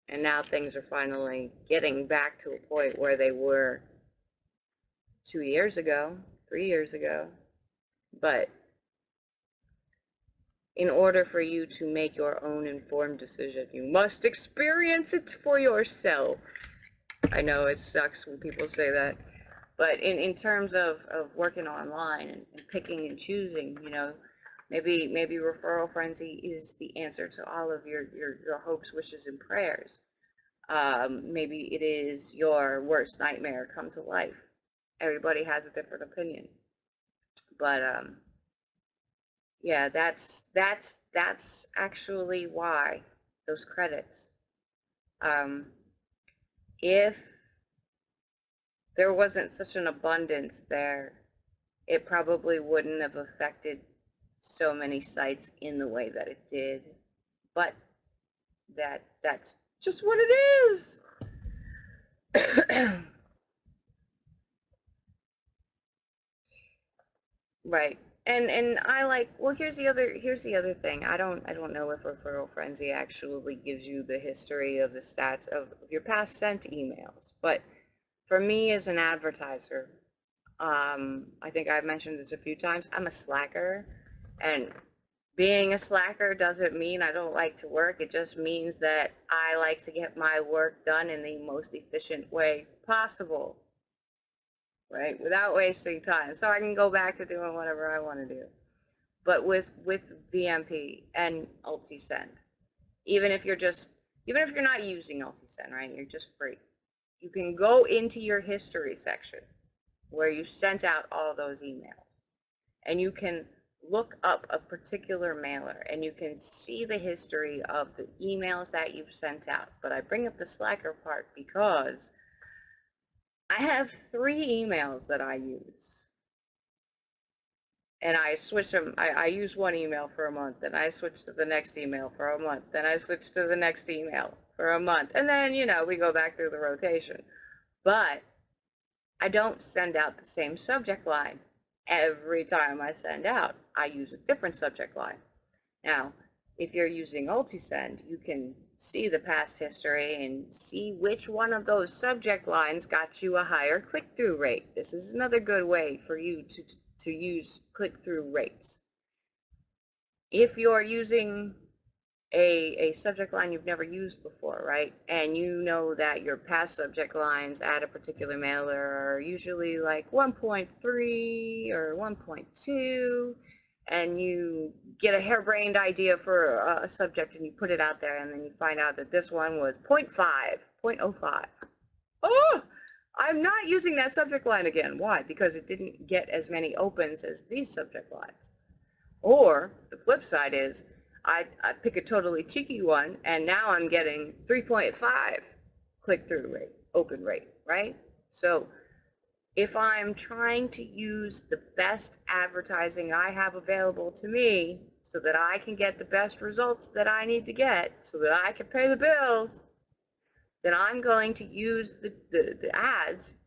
And now things are finally getting back to a point where they were 2 years ago, 3 years ago. But in order for you to make your own informed decision, you must experience it for yourself. I know it sucks when people say that, but in terms of working online and picking and choosing, maybe Referral Frenzy is the answer to all of your hopes, wishes, and prayers. Maybe it is your worst nightmare come to life. Everybody has a different opinion, but yeah, that's actually why those credits. If there wasn't such an abundance there, it probably wouldn't have affected so many sites in the way that it did. But that's just what it is. Right. And I like, well, here's the other thing. I don't know if Referral Frenzy actually gives you the history of the stats of your past sent emails, but for me as an advertiser, I think I've mentioned this a few times, I'm a slacker, and being a slacker doesn't mean I don't like to work. It just means that I like to get my work done in the most efficient way possible, right? Without wasting time. So I can go back to doing whatever I want to do. But with VMP and Ultisend, even if you're not using Ultisend, right? You're just free. You can go into your history section where you sent out all those emails, and you can look up a particular mailer and you can see the history of the emails that you've sent out. But I bring up the slacker part because I have 3 emails that I use, and I switch them. I use one email for a month, then I switch to the next email for a month, then I switch to the next email for a month, and then we go back through the rotation. But I don't send out the same subject line every time I send out. I use a different subject line. Now, if you're using Ultisend, you can see the past history and see which one of those subject lines got you a higher click-through rate. This is another good way for you to use click-through rates. If you're using a subject line you've never used before, right? And you know that your past subject lines at a particular mailer are usually like 1.3 or 1.2, and you get a harebrained idea for a subject and you put it out there, and then you find out that this one was 0.5, 0.05. Oh, I'm not using that subject line again. Why? Because it didn't get as many opens as these subject lines. Or the flip side is I pick a totally cheeky one, and now I'm getting 3.5 click-through rate, open rate, right? So if I'm trying to use the best advertising I have available to me so that I can get the best results that I need to get so that I can pay the bills, then I'm going to use the ads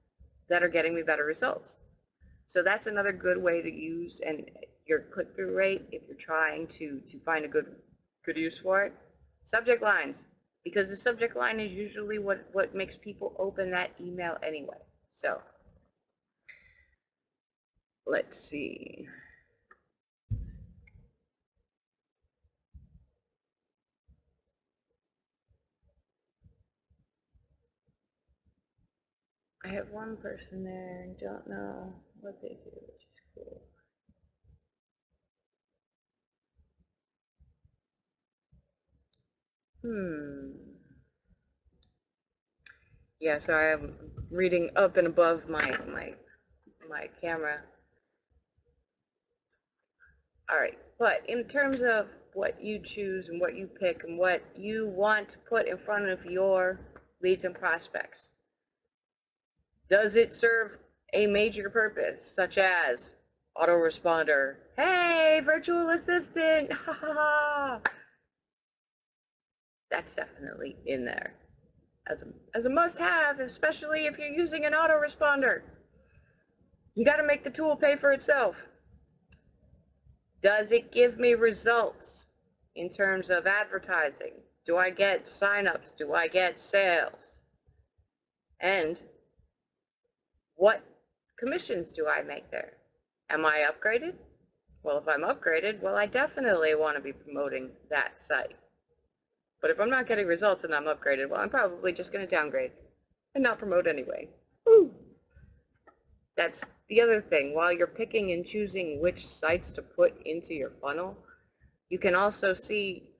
that are getting me better results. So that's another good way to use and your click-through rate if you're trying to find a good use for it. Subject lines, because the subject line is usually what makes people open that email anyway. So let's see. I have one person there and don't know what they do, which is cool. Yeah, so I am reading up and above my camera. All right, but in terms of what you choose and what you pick and what you want to put in front of your leads and prospects, does it serve a major purpose, such as autoresponder? Hey, virtual assistant! Ha ha ha! That's definitely in there as a must-have, especially if you're using an autoresponder. You got to make the tool pay for itself. Does it give me results in terms of advertising? Do I get signups? Do I get sales? And what commissions do I make there? Am I upgraded? Well, if I'm upgraded, well, I definitely want to be promoting that site. But if I'm not getting results and I'm upgraded, well, I'm probably just going to downgrade and not promote anyway. Ooh. That's the other thing. While you're picking and choosing which sites to put into your funnel, you can also see,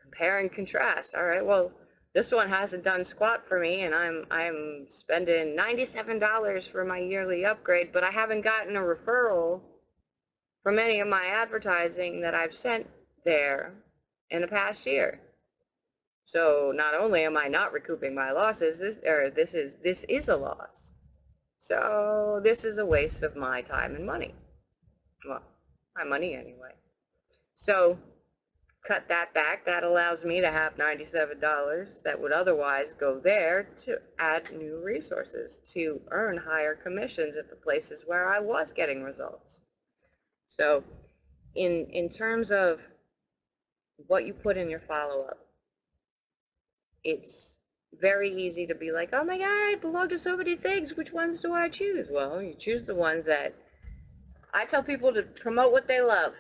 compare and contrast. All right, well, this one hasn't done squat for me, and I'm spending $97 for my yearly upgrade, but I haven't gotten a referral from any of my advertising that I've sent there in the past year. So not only am I not recouping my losses, this is a loss. So this is a waste of my time and money. Well, my money anyway. So cut that back. That allows me to have $97 that would otherwise go there to add new resources, to earn higher commissions at the places where I was getting results. So in terms of what you put in your follow-up, it's very easy to be like, oh my God, I belong to so many things. Which ones do I choose? Well, you choose the ones that I tell people to promote what they love.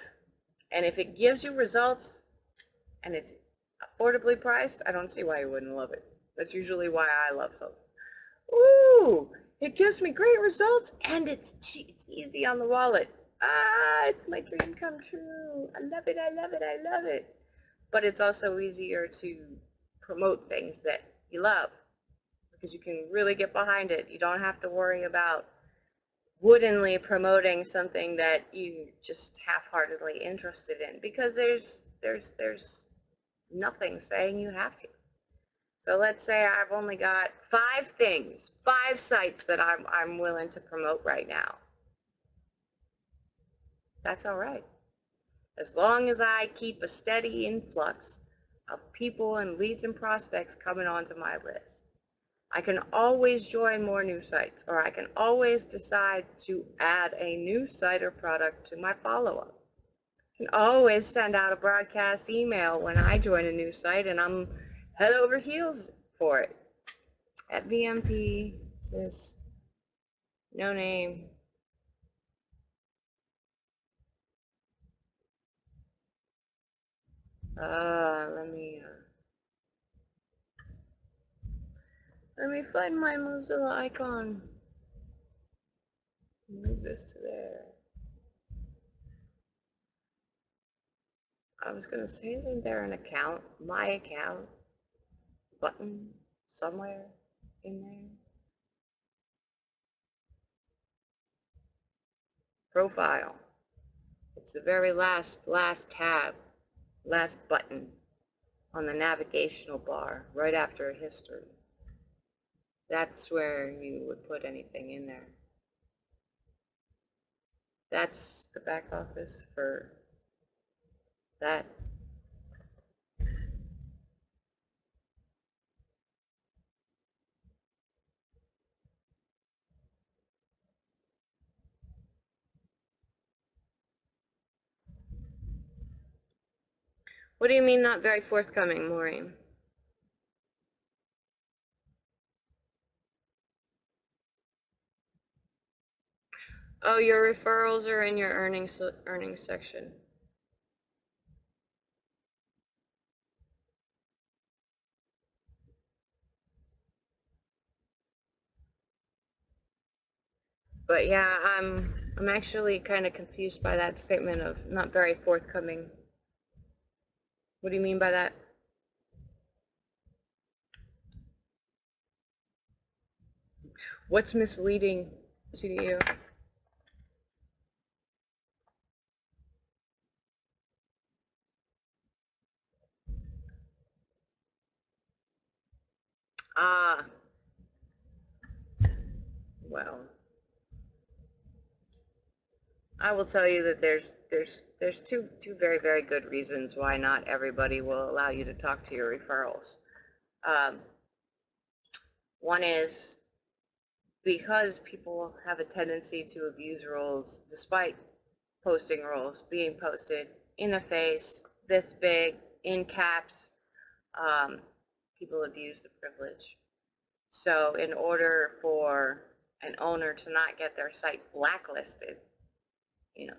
And if it gives you results and it's affordably priced, I don't see why you wouldn't love it. That's usually why I love something. Ooh, it gives me great results and it's easy on the wallet. Ah, it's my dream come true. I love it, I love it, I love it. But it's also easier to promote things that you love because you can really get behind it. You don't have to worry about woodenly promoting something that you just half-heartedly interested in, because there's nothing saying you have to. So let's say I've only got 5 sites that I'm willing to promote right now. That's all right. As long as I keep a steady influx of people and leads and prospects coming onto my list. I can always join more new sites, or I can always decide to add a new site or product to my follow-up. I can always send out a broadcast email when I join a new site and I'm head over heels for it. At VMP, says no name. Let me find my Mozilla icon. Move this to there. I was gonna say, isn't there an account, my account button somewhere in there? Profile. It's the very last tab, last button on the navigational bar, right after history. That's where you would put anything in there. That's the back office for that. What do you mean not very forthcoming, Maureen? Oh, your referrals are in your earnings section. But yeah, I'm actually kind of confused by that statement of not very forthcoming. What do you mean by that? What's misleading to you? Ah, well, I will tell you that there's two very very good reasons why not everybody will allow you to talk to your referrals. Um, One is because people have a tendency to abuse rules, despite posting rules being posted in the face, this big, in caps. Um, People abuse the privilege. So, in order for an owner to not get their site blacklisted, you know,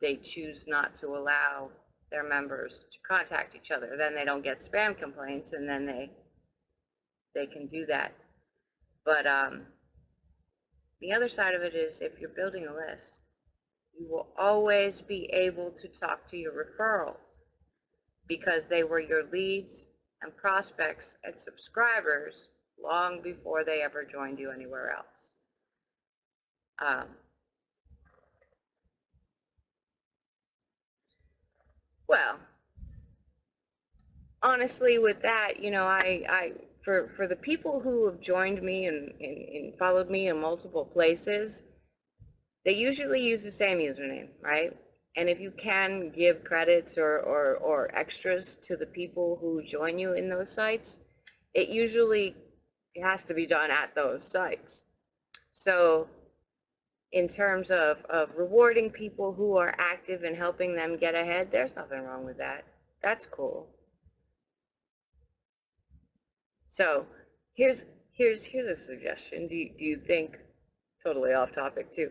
they choose not to allow their members to contact each other. Then they don't get spam complaints, and then they can do that. But the other side of it is if you're building a list, you will always be able to talk to your referrals because they were your leads and prospects and subscribers long before they ever joined you anywhere else. Um, well, honestly, with that, for the people who have joined me and followed me in multiple places, they usually use the same username, right? And if you can give credits or extras to the people who join you in those sites, it usually has to be done at those sites. So in terms of rewarding people who are active and helping them get ahead, there's nothing wrong with that. That's cool. So here's here's a suggestion. Do you think, totally off topic too,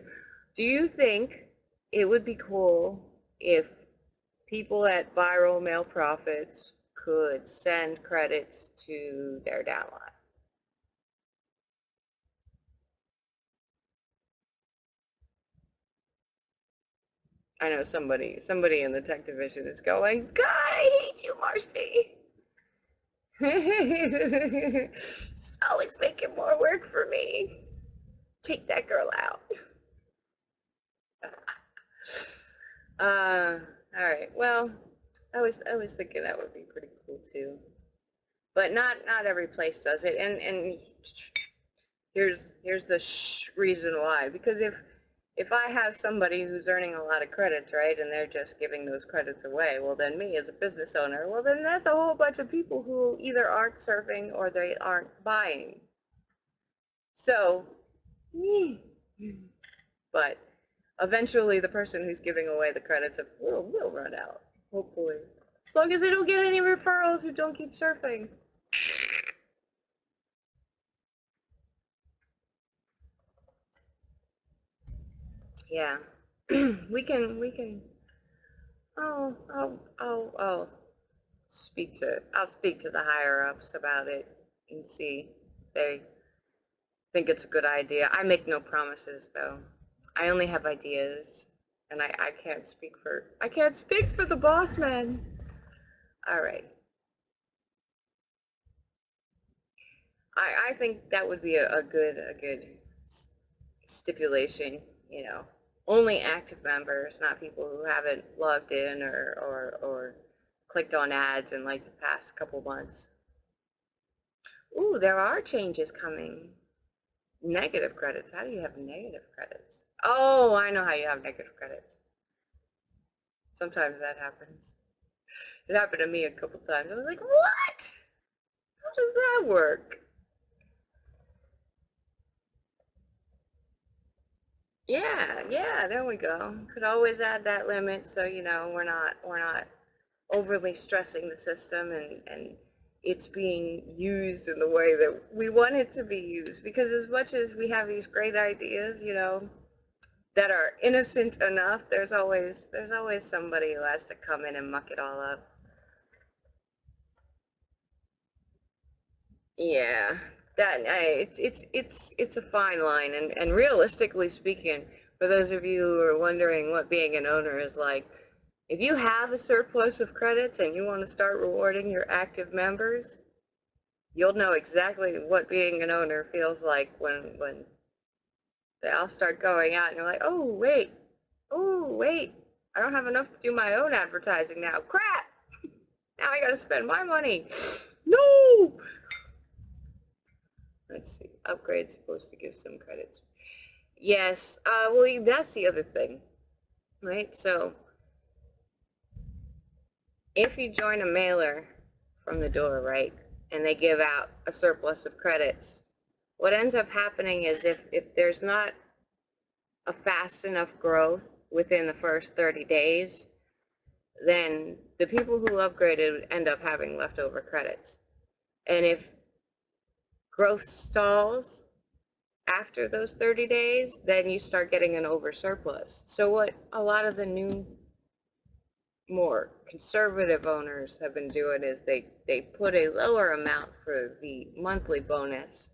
do you think it would be cool if people at Viral Mail Profits could send credits to their downline? I know somebody in the tech division is going, God, I hate you, Marcy. It's always making more work for me. Take that girl out. Uh, all right. Well, I was thinking that would be pretty cool too, but not every place does it. And here's the reason why. Because if I have somebody who's earning a lot of credits, right, and they're just giving those credits away, well, then me as a business owner, well, then that's a whole bunch of people who either aren't surfing or they aren't buying. So, but eventually the person who's giving away the credits will run out, hopefully. As long as they don't get any referrals who don't keep surfing. Yeah. we can I'll I'll speak to the higher ups about it and see if they think it's a good idea. I make no promises though. I only have ideas and I can't speak for the boss man. All right. I think that would be a good stipulation, only active members, not people who haven't logged in or clicked on ads in like the past couple months. Ooh, there are changes coming. Negative credits. How do you have negative credits? Oh, I know how you have negative credits. Sometimes that happens. It happened to me a couple times. I was like, what? How does that work? Yeah, there we go. Could always add that limit so we're not overly stressing the system and it's being used in the way that we want it to be used. Because as much as we have these great ideas, that are innocent enough, there's always somebody who has to come in and muck it all up. Yeah, it's a fine line, and realistically speaking, for those of you who are wondering what being an owner is like, if you have a surplus of credits and you want to start rewarding your active members, you'll know exactly what being an owner feels like when they all start going out and you're like, oh wait, I don't have enough to do my own advertising now. Crap! Now I gotta spend my money. No! Let's see. Upgrade's supposed to give some credits. Yes. Well, that's the other thing, right? So if you join a mailer from the door, right, and they give out a surplus of credits, what ends up happening is if there's not a fast enough growth within the first 30 days, then the people who upgraded end up having leftover credits. And if growth stalls after those 30 days, then you start getting an over surplus. So what a lot of the new, more conservative owners have been doing is they put a lower amount for the monthly bonus.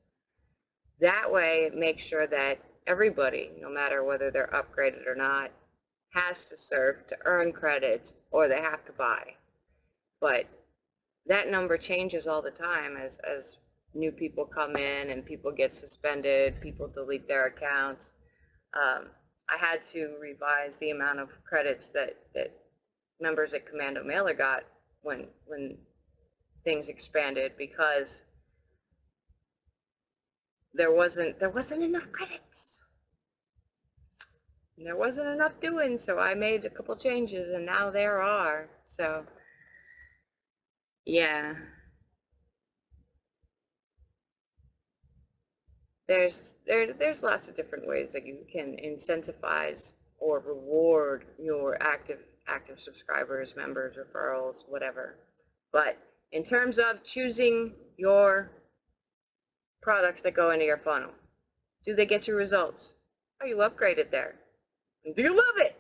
That way it makes sure that everybody, no matter whether they're upgraded or not, has to serve to earn credits, or they have to buy. But that number changes all the time as new people come in and people get suspended, people delete their accounts. I had to revise the amount of credits that members at Commando Mailer got when things expanded, because there wasn't enough credits. There wasn't enough doing, so I made a couple changes, and now there are. So yeah, there's lots of different ways that you can incentivize or reward your active subscribers, members, referrals, whatever. But in terms of choosing your products that go into your funnel, do they get you results? Are you upgraded there? Do you love it?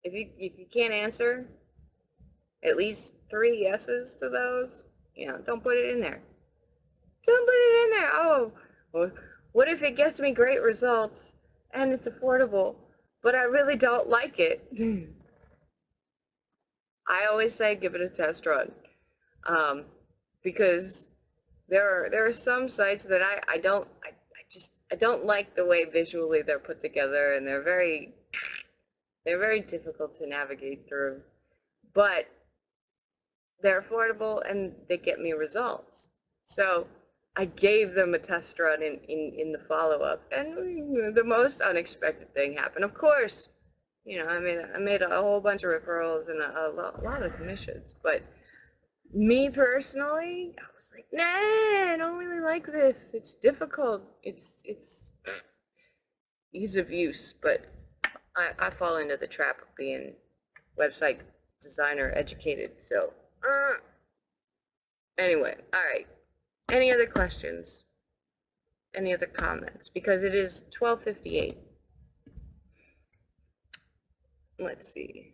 If you can't answer at least 3 yeses to those, don't put it in there. Don't put it in there. Oh, well, what if it gets me great results and it's affordable, but I really don't like it? I always say give it a test run, because there are some sites that I don't like the way visually they're put together, and they're very difficult to navigate through, but they're affordable and they get me results. So I gave them a test run in the follow-up, and the most unexpected thing happened. Of course, I made a whole bunch of referrals and a lot of commissions, but me personally, I was like, nah, I don't really like this. It's difficult. It's ease of use, but I fall into the trap of being website designer educated. So anyway, all right. Any other questions? Any other comments? Because it is 12:58. Let's see.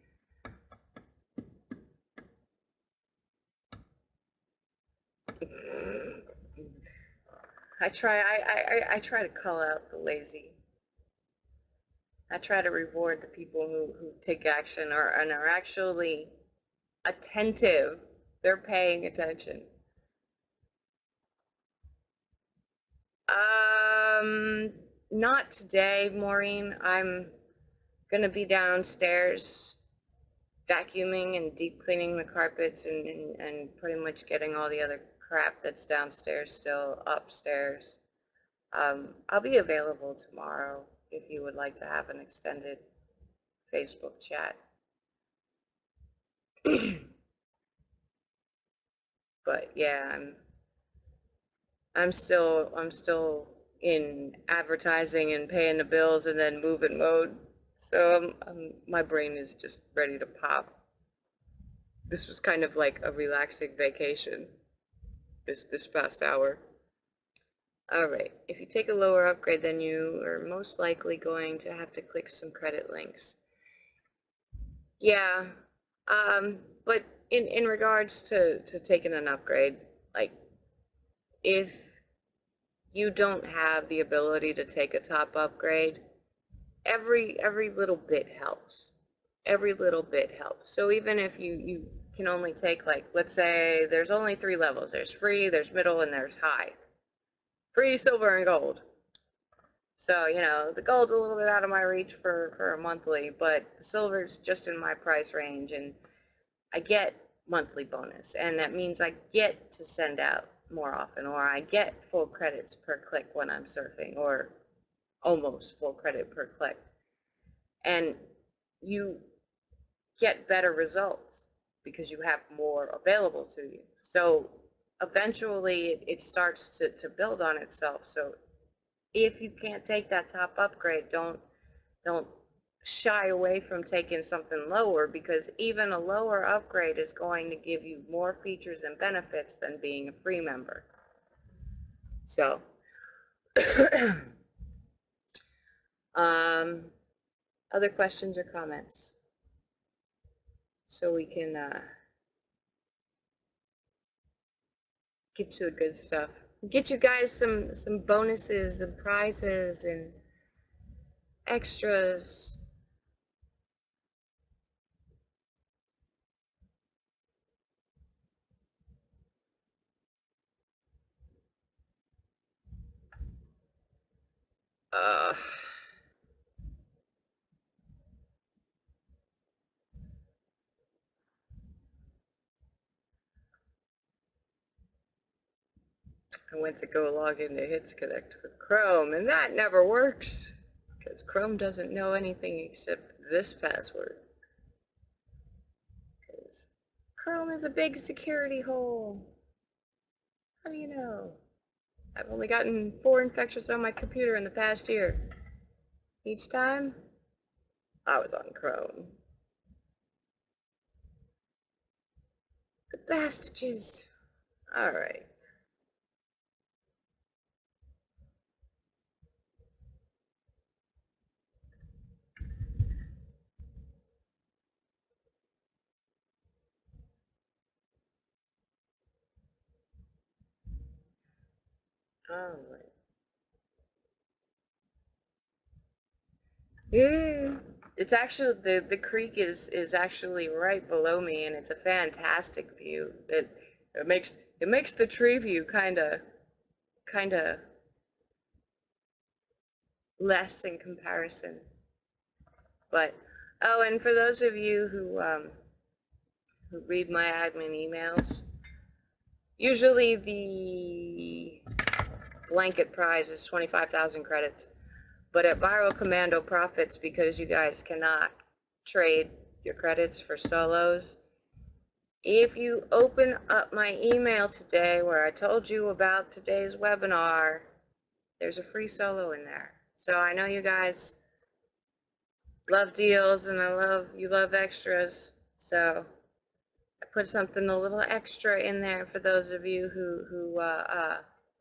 I try to call out the lazy. I try to reward the people who take action and are actually attentive. They're paying attention. Not today, Maureen. I'm gonna be downstairs vacuuming and deep cleaning the carpets and pretty much getting all the other crap that's downstairs still upstairs. I'll be available tomorrow if you would like to have an extended Facebook chat. But yeah, I'm still in advertising and paying the bills and then moving mode. So my brain is just ready to pop. This was kind of like a relaxing vacation this past hour. All right, if you take a lower upgrade, then you are most likely going to have to click some credit links. Yeah, but in regards to taking an upgrade, like if you don't have the ability to take a top upgrade, every little bit helps. Every little bit helps. So even if you can only take, like, let's say there's only 3 levels. There's free, there's middle, and there's high. Free, silver, and gold. So, you know, the gold's a little bit out of my reach for a monthly, but the silver's just in my price range, and I get monthly bonus, and that means I get to send out more often, or I get full credits per click when I'm surfing, or almost full credit per click. And you get better results because you have more available to you. So eventually it starts to build on itself. So if you can't take that top upgrade, don't shy away from taking something lower, because even a lower upgrade is going to give you more features and benefits than being a free member. So other questions or comments, so we can get to the good stuff, get you guys some bonuses and prizes and extras. uh I went to go log into Hits Connect with Chrome, and that never works because Chrome doesn't know anything except this password. Because Chrome is a big security hole. How do you know? I've only gotten 4 infections on my computer in the past year. Each time, I was on Chrome. The bastages. Alright. Alright. Yeah. It's actually, the creek is actually right below me, and it's a fantastic view. It makes the tree view kinda less in comparison. But oh, and for those of you who read my admin emails, usually the blanket prize is 25,000 credits. But at Viral Commando Profits, because you guys cannot trade your credits for solos, if you open up my email today where I told you about today's webinar, there's a free solo in there. So I know you guys love deals, and you love extras. So I put something a little extra in there for those of you who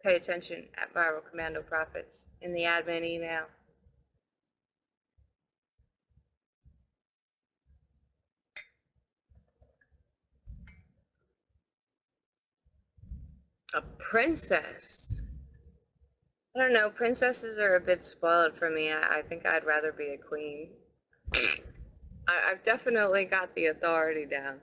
pay attention at Viral Commando Profits in the admin email. A princess? I don't know. Princesses are a bit spoiled for me. I think I'd rather be a queen. I've definitely got the authority down.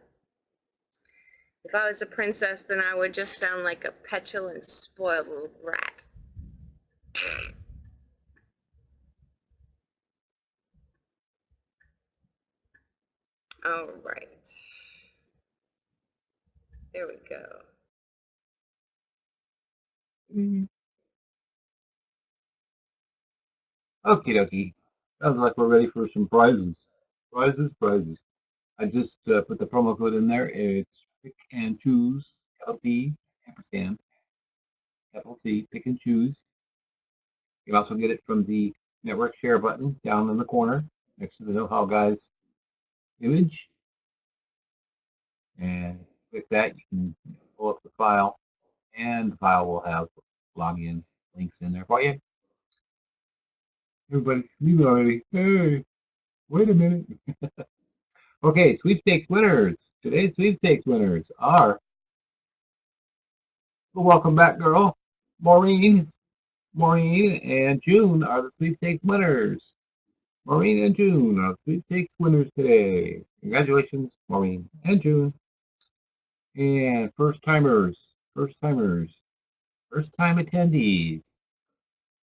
If I was a princess, then I would just sound like a petulant, spoiled little brat. All right. There we go. Okie dokie. Sounds like we're ready for some prizes. Prizes. I just put the promo code in there. It's pick and choose, capital P, ampersand, capital C, pick and choose. You can also get it from the network share button down in the corner next to the Know How Guys image. And with that, you can pull up the file, and the file will have login links in there for you. Everybody's sleeping already. Hey, wait a minute. Okay, sweepstakes winners. Today's sweepstakes winners are, well, welcome back, girl. Maureen and June are the sweepstakes winners. Maureen and June are the sweepstakes winners today. Congratulations, Maureen and June. And first timers, first timers, first time attendees.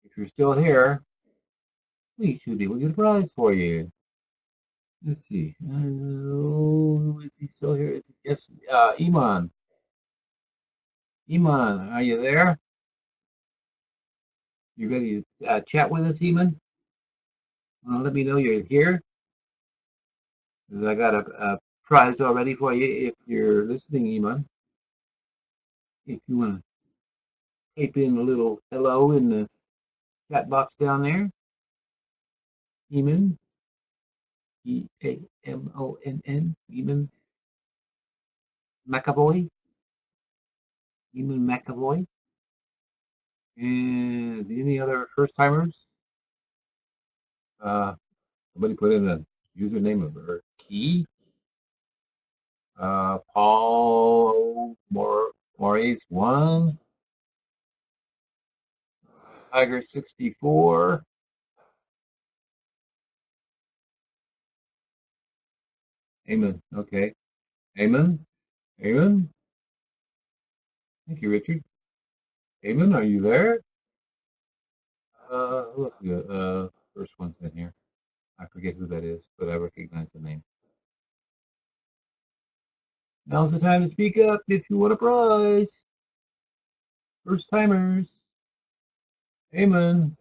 If you're still here, we should be able to get a prize for you. Let's see. Is he still here? Yes, Iman. Iman, are you there? You ready to chat with us, Iman? Let me know you're here. 'Cause I got a prize already for you if you're listening, Iman. If you want to type in a little hello in the chat box down there, Eamon, Eamonn, Eamon McAvoy, Eamon McAvoy, and any other first timers? Somebody put in a username of or key. Paul Maurice 1, Tiger 64. Amen. Okay. Amen. Amen. Thank you, Richard. Amen. Are you there? Look, first one's in here. I forget who that is, but I recognize the name. Now's the time to speak up if you want a prize. First timers. Amen.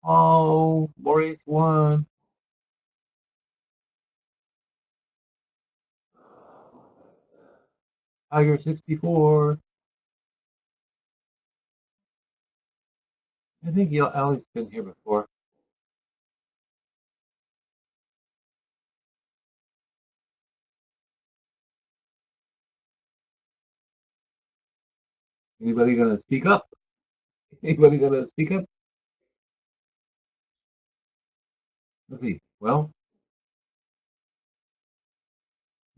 Oh, Maurice 1. Tiger 64. I think Ellie's been here before. Anybody gonna speak up? Anybody gonna speak up? Let's see. Well,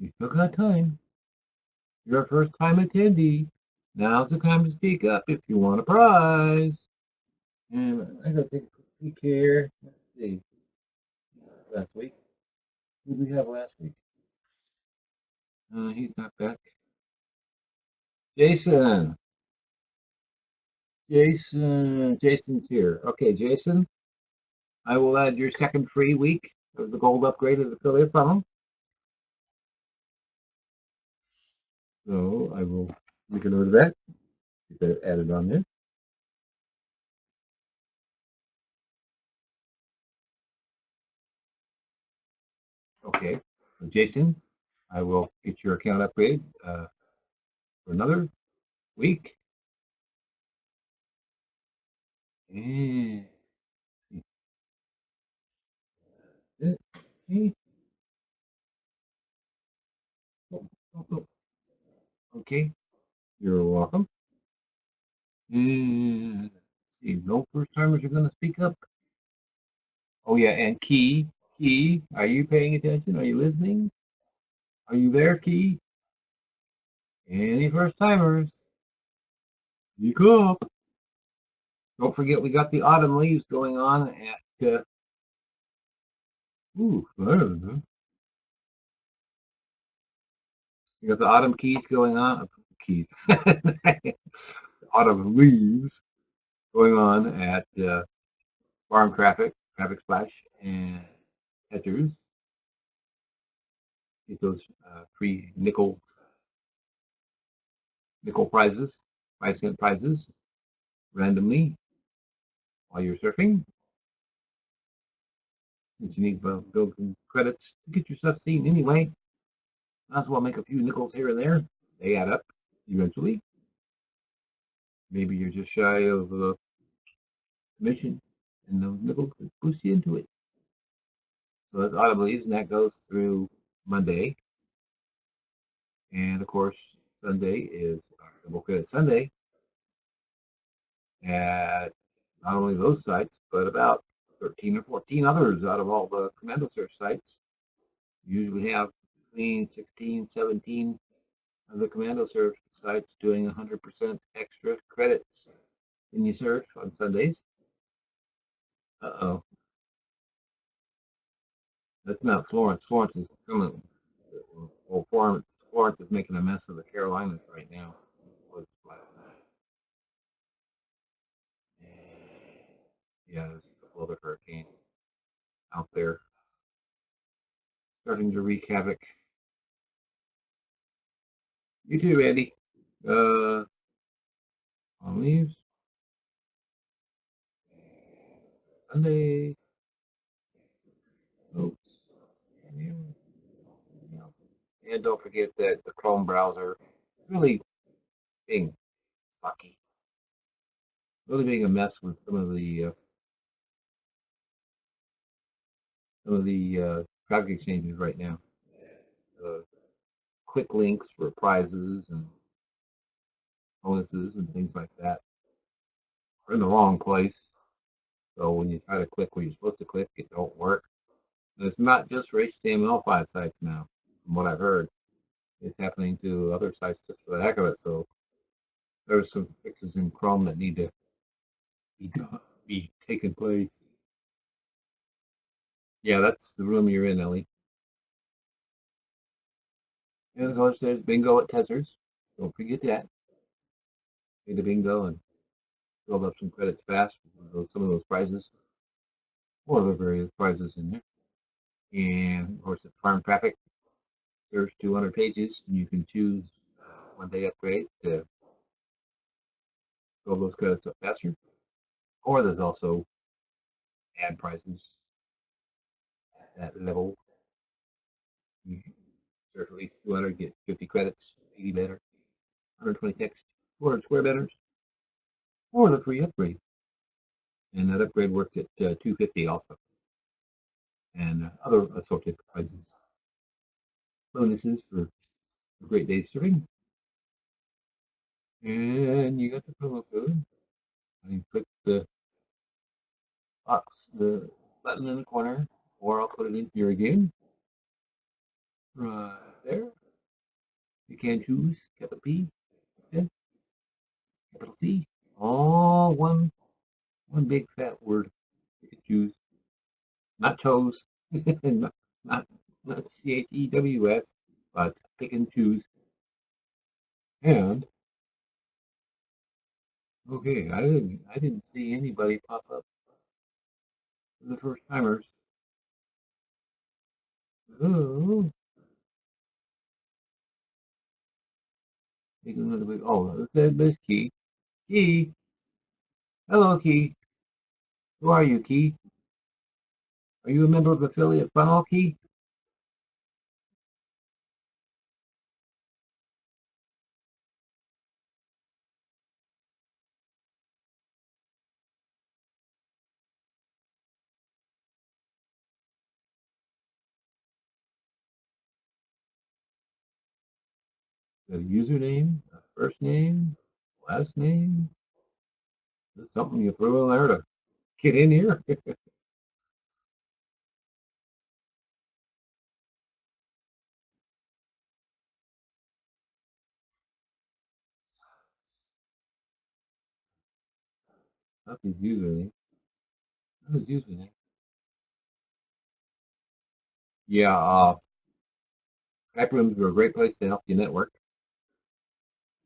you still got time. You're a first time attendee. Now's the time to speak up if you want a prize. And I gotta take a quick peek here. Let's see. Last week. Who did we have last week? He's not back. Jason. Jason's here. Okay, Jason, I will add your second free week of the gold upgrade of the affiliate funnel. So I will make a note of that. Get that added on there. Okay, so Jason, I will get your account upgrade for another week. And okay. Okay, you're welcome. And see, no first timers are going to speak up. Oh yeah, and Key, are you paying attention? Are you listening? Are you there, Key? Any first timers? Speak up. Don't forget we got the autumn leaves going on at I don't know. We got the autumn keys going on. Keys. Autumn leaves going on at Farm Traffic Splash, and Hedgers. Get those free nickel prizes, 5-cent prizes, randomly while you're surfing. Since you need to build some credits to get your stuff seen anyway, might as well make a few nickels here and there. They add up eventually. Maybe you're just shy of a commission, and those nickels could boost you into it. So that's Autumn Leaves, and that goes through Monday. And of course, Sunday is our Double Credit Sunday at not only those sites, but about 13 or 14 others out of all the Commando Search sites. You usually have between 16, 17 of the Commando Search sites doing 100% extra credits when you surf on Sundays. Uh-oh. That's not Florence. Florence is coming. Well, Florence Florence is making a mess of the Carolinas right now. Was last night. Yeah, there's a couple other hurricanes out there starting to wreak havoc. You too, Andy. On leaves. Sunday. Oops. And don't forget that the Chrome browser is really being sucky. Really being a mess with some of the traffic exchanges right now. Quick links for prizes and bonuses and things like that are in the wrong place. So when you try to click where you're supposed to click, it don't work. And it's not just for HTML5 sites now, from what I've heard. It's happening to other sites just for the heck of it. So there's some fixes in Chrome that need to be taking place. Yeah, that's the room you're in, Ellie. And of course, there's bingo at Tezers. Don't forget that. Play the bingo and build up some credits fast for some of those prizes. Or the various prizes in there. And of course, at Farm Traffic, there's 200 pages, and you can choose one-day upgrade to build those credits up faster. Or there's also ad prizes at that level. You search at least 200, get 50 credits, 80 better, 120 text, 200 square banners, or the free upgrade. And that upgrade works at 250 also. And other assorted prizes. Bonuses for a great day's serving. And you got the promo code. And you click the box, the button in the corner, or I'll put it in here again. Right there. You can choose capital P, capital C, all one big fat word. You can choose not toes, not not CHEWS, but pick and choose. And okay, I didn't see anybody pop up for the first timers. Oh, take another big. Oh, let's add this Key. Key, hello, Key. Who are you, Key? Are you a member of affiliate funnel, Key? A username, a first name, last name. There's something you throw in there to get in here. Not his username. Not his username. Yeah, Skype rooms are a great place to help you network.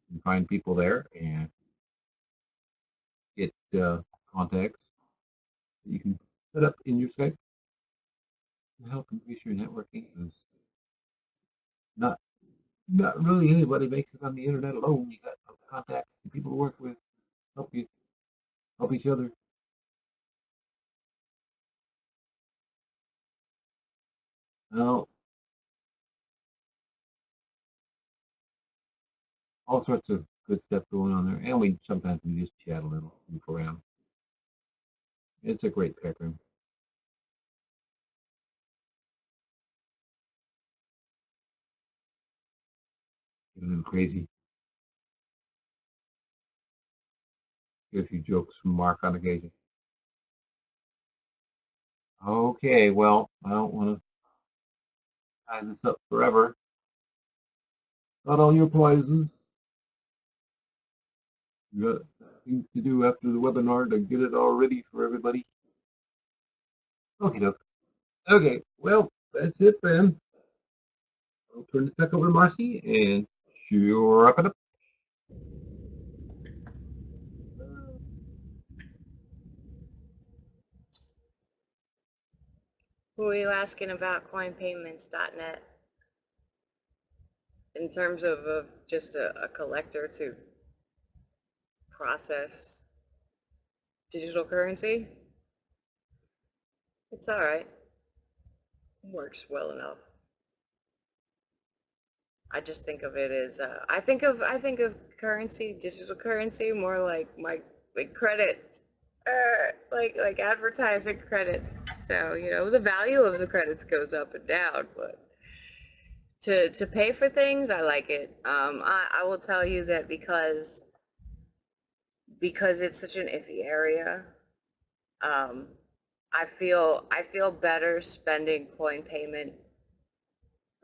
You can find people there and get contacts that you can set up in your Skype to help increase your networking. Because not not really anybody makes it on the internet alone. You got contacts and people to work with, help you help each other. Now, all sorts of good stuff going on there, and we sometimes we just chat a little, move around. It's a great Skype room. Get a little crazy. Get a few jokes from Mark on occasion. Okay, well, I don't want to tie this up forever. Got all your prizes. You got things to do after the webinar to get it all ready for everybody. Okay, doke. Okay, well, that's it then. I'll turn this back over to Marcy and she'll wrap it up. Who are you asking about coinpayments.net in terms of just a collector to process digital currency? It's all right. Works well enough. I just think of it as I think of currency, digital currency, more like like credits, like advertising credits. So the value of the credits goes up and down, but to pay for things, I like it. I will tell you that because it's such an iffy area. Um, I feel better spending coin payment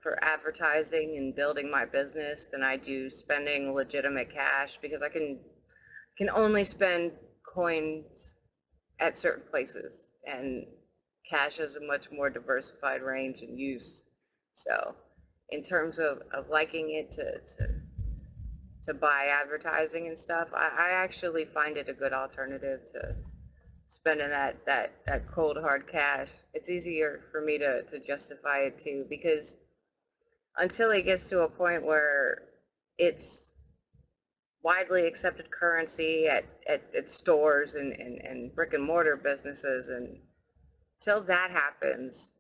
for advertising and building my business than I do spending legitimate cash, because I can only spend coins at certain places, and cash has a much more diversified range and use. So in terms of liking it to buy advertising and stuff, I actually find it a good alternative to spending that cold hard cash. It's easier for me to justify it too, because until it gets to a point where it's widely accepted currency at stores and brick and mortar businesses, and till that happens,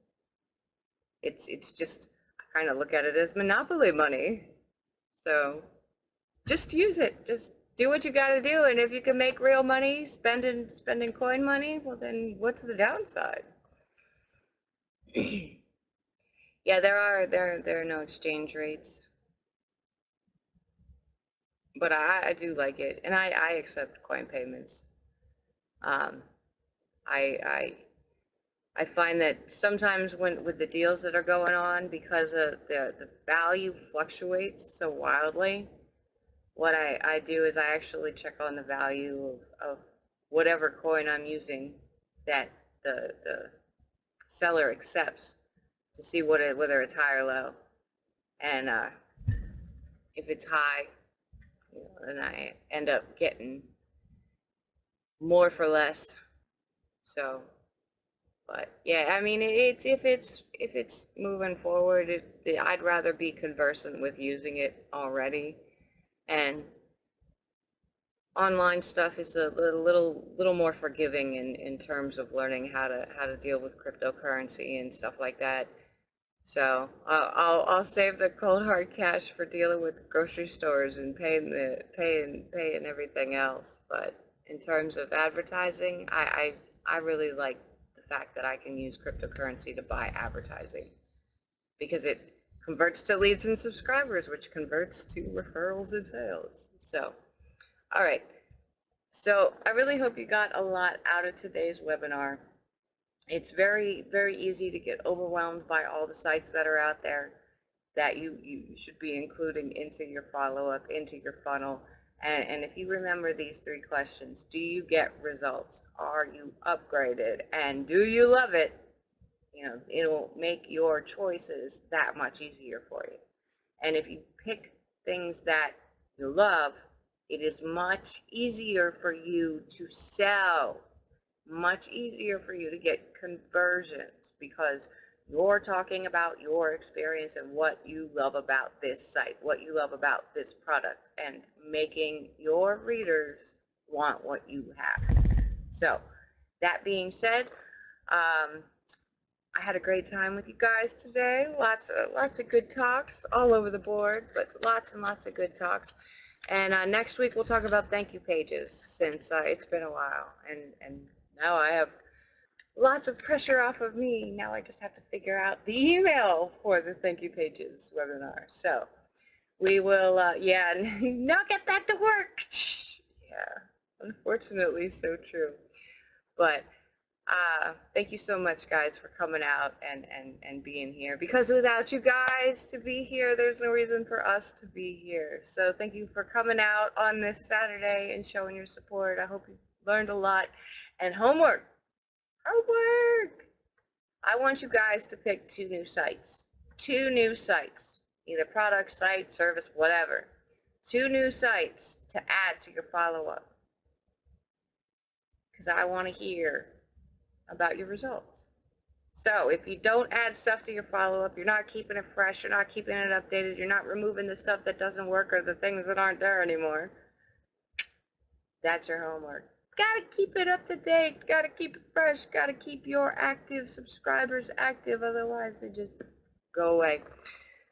it's just, I kind of look at it as monopoly money. So just use it. Just do what you got to do, and if you can make real money spending coin money, well then what's the downside? Yeah, there are no exchange rates, but I do like it, and I accept coin payments. Um, I I find that sometimes when with the deals that are going on, because the value fluctuates so wildly, what I do is I actually check on the value of whatever coin I'm using that the seller accepts, to see whether it's high or low. And if it's high, then I end up getting more for less. So, but yeah, I mean, it's if it's moving forward, I'd rather be conversant with using it already, and online stuff is a little more forgiving in terms of learning how to deal with cryptocurrency and stuff like that. So I'll save the cold hard cash for dealing with grocery stores and paying everything else. But in terms of advertising, I really like the fact that I can use cryptocurrency to buy advertising, because it converts to leads and subscribers, which converts to referrals and sales. So, all right. So I really hope you got a lot out of today's webinar. It's very, very easy to get overwhelmed by all the sites that are out there that you should be including into your follow-up, into your funnel. And if you remember these three questions: do you get results? Are you upgraded? And do you love it? It'll make your choices that much easier for you. And if you pick things that you love, it is much easier for you to sell, much easier for you to get conversions, because you're talking about your experience and what you love about this site, what you love about this product, and making your readers want what you have. So that being said, I had a great time with you guys today. Lots of good talks all over the board, but lots and lots of good talks. And next week we'll talk about thank you pages, since it's been a while, and now I have lots of pressure off of me. Now I just have to figure out the email for the thank you pages webinar. So we will, yeah, now get that to work. Yeah, unfortunately, so true. But thank you so much, guys, for coming out and being here, because without you guys to be here, there's no reason for us to be here. So thank you for coming out on this Saturday and showing your support. I hope you learned a lot. And homework. I want you guys to pick two new sites. Two new sites. either product, site, service, whatever. 2 new sites to add to your follow-up, because I want to hear about your results. So if you don't add stuff to your follow-up, you're not keeping it fresh, you're not keeping it updated, you're not removing the stuff that doesn't work or the things that aren't there anymore, that's your homework. Gotta keep it up to date, gotta keep it fresh, gotta keep your active subscribers active, otherwise they just go away.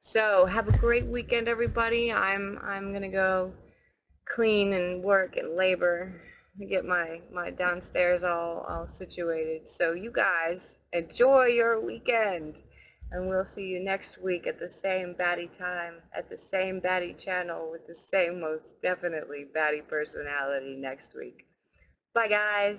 So have a great weekend, everybody. I'm gonna go clean and work and labor to get my downstairs all situated. So you guys enjoy your weekend, and we'll see you next week at the same batty time, at the same batty channel, with the same most definitely batty personality next week. Bye, guys.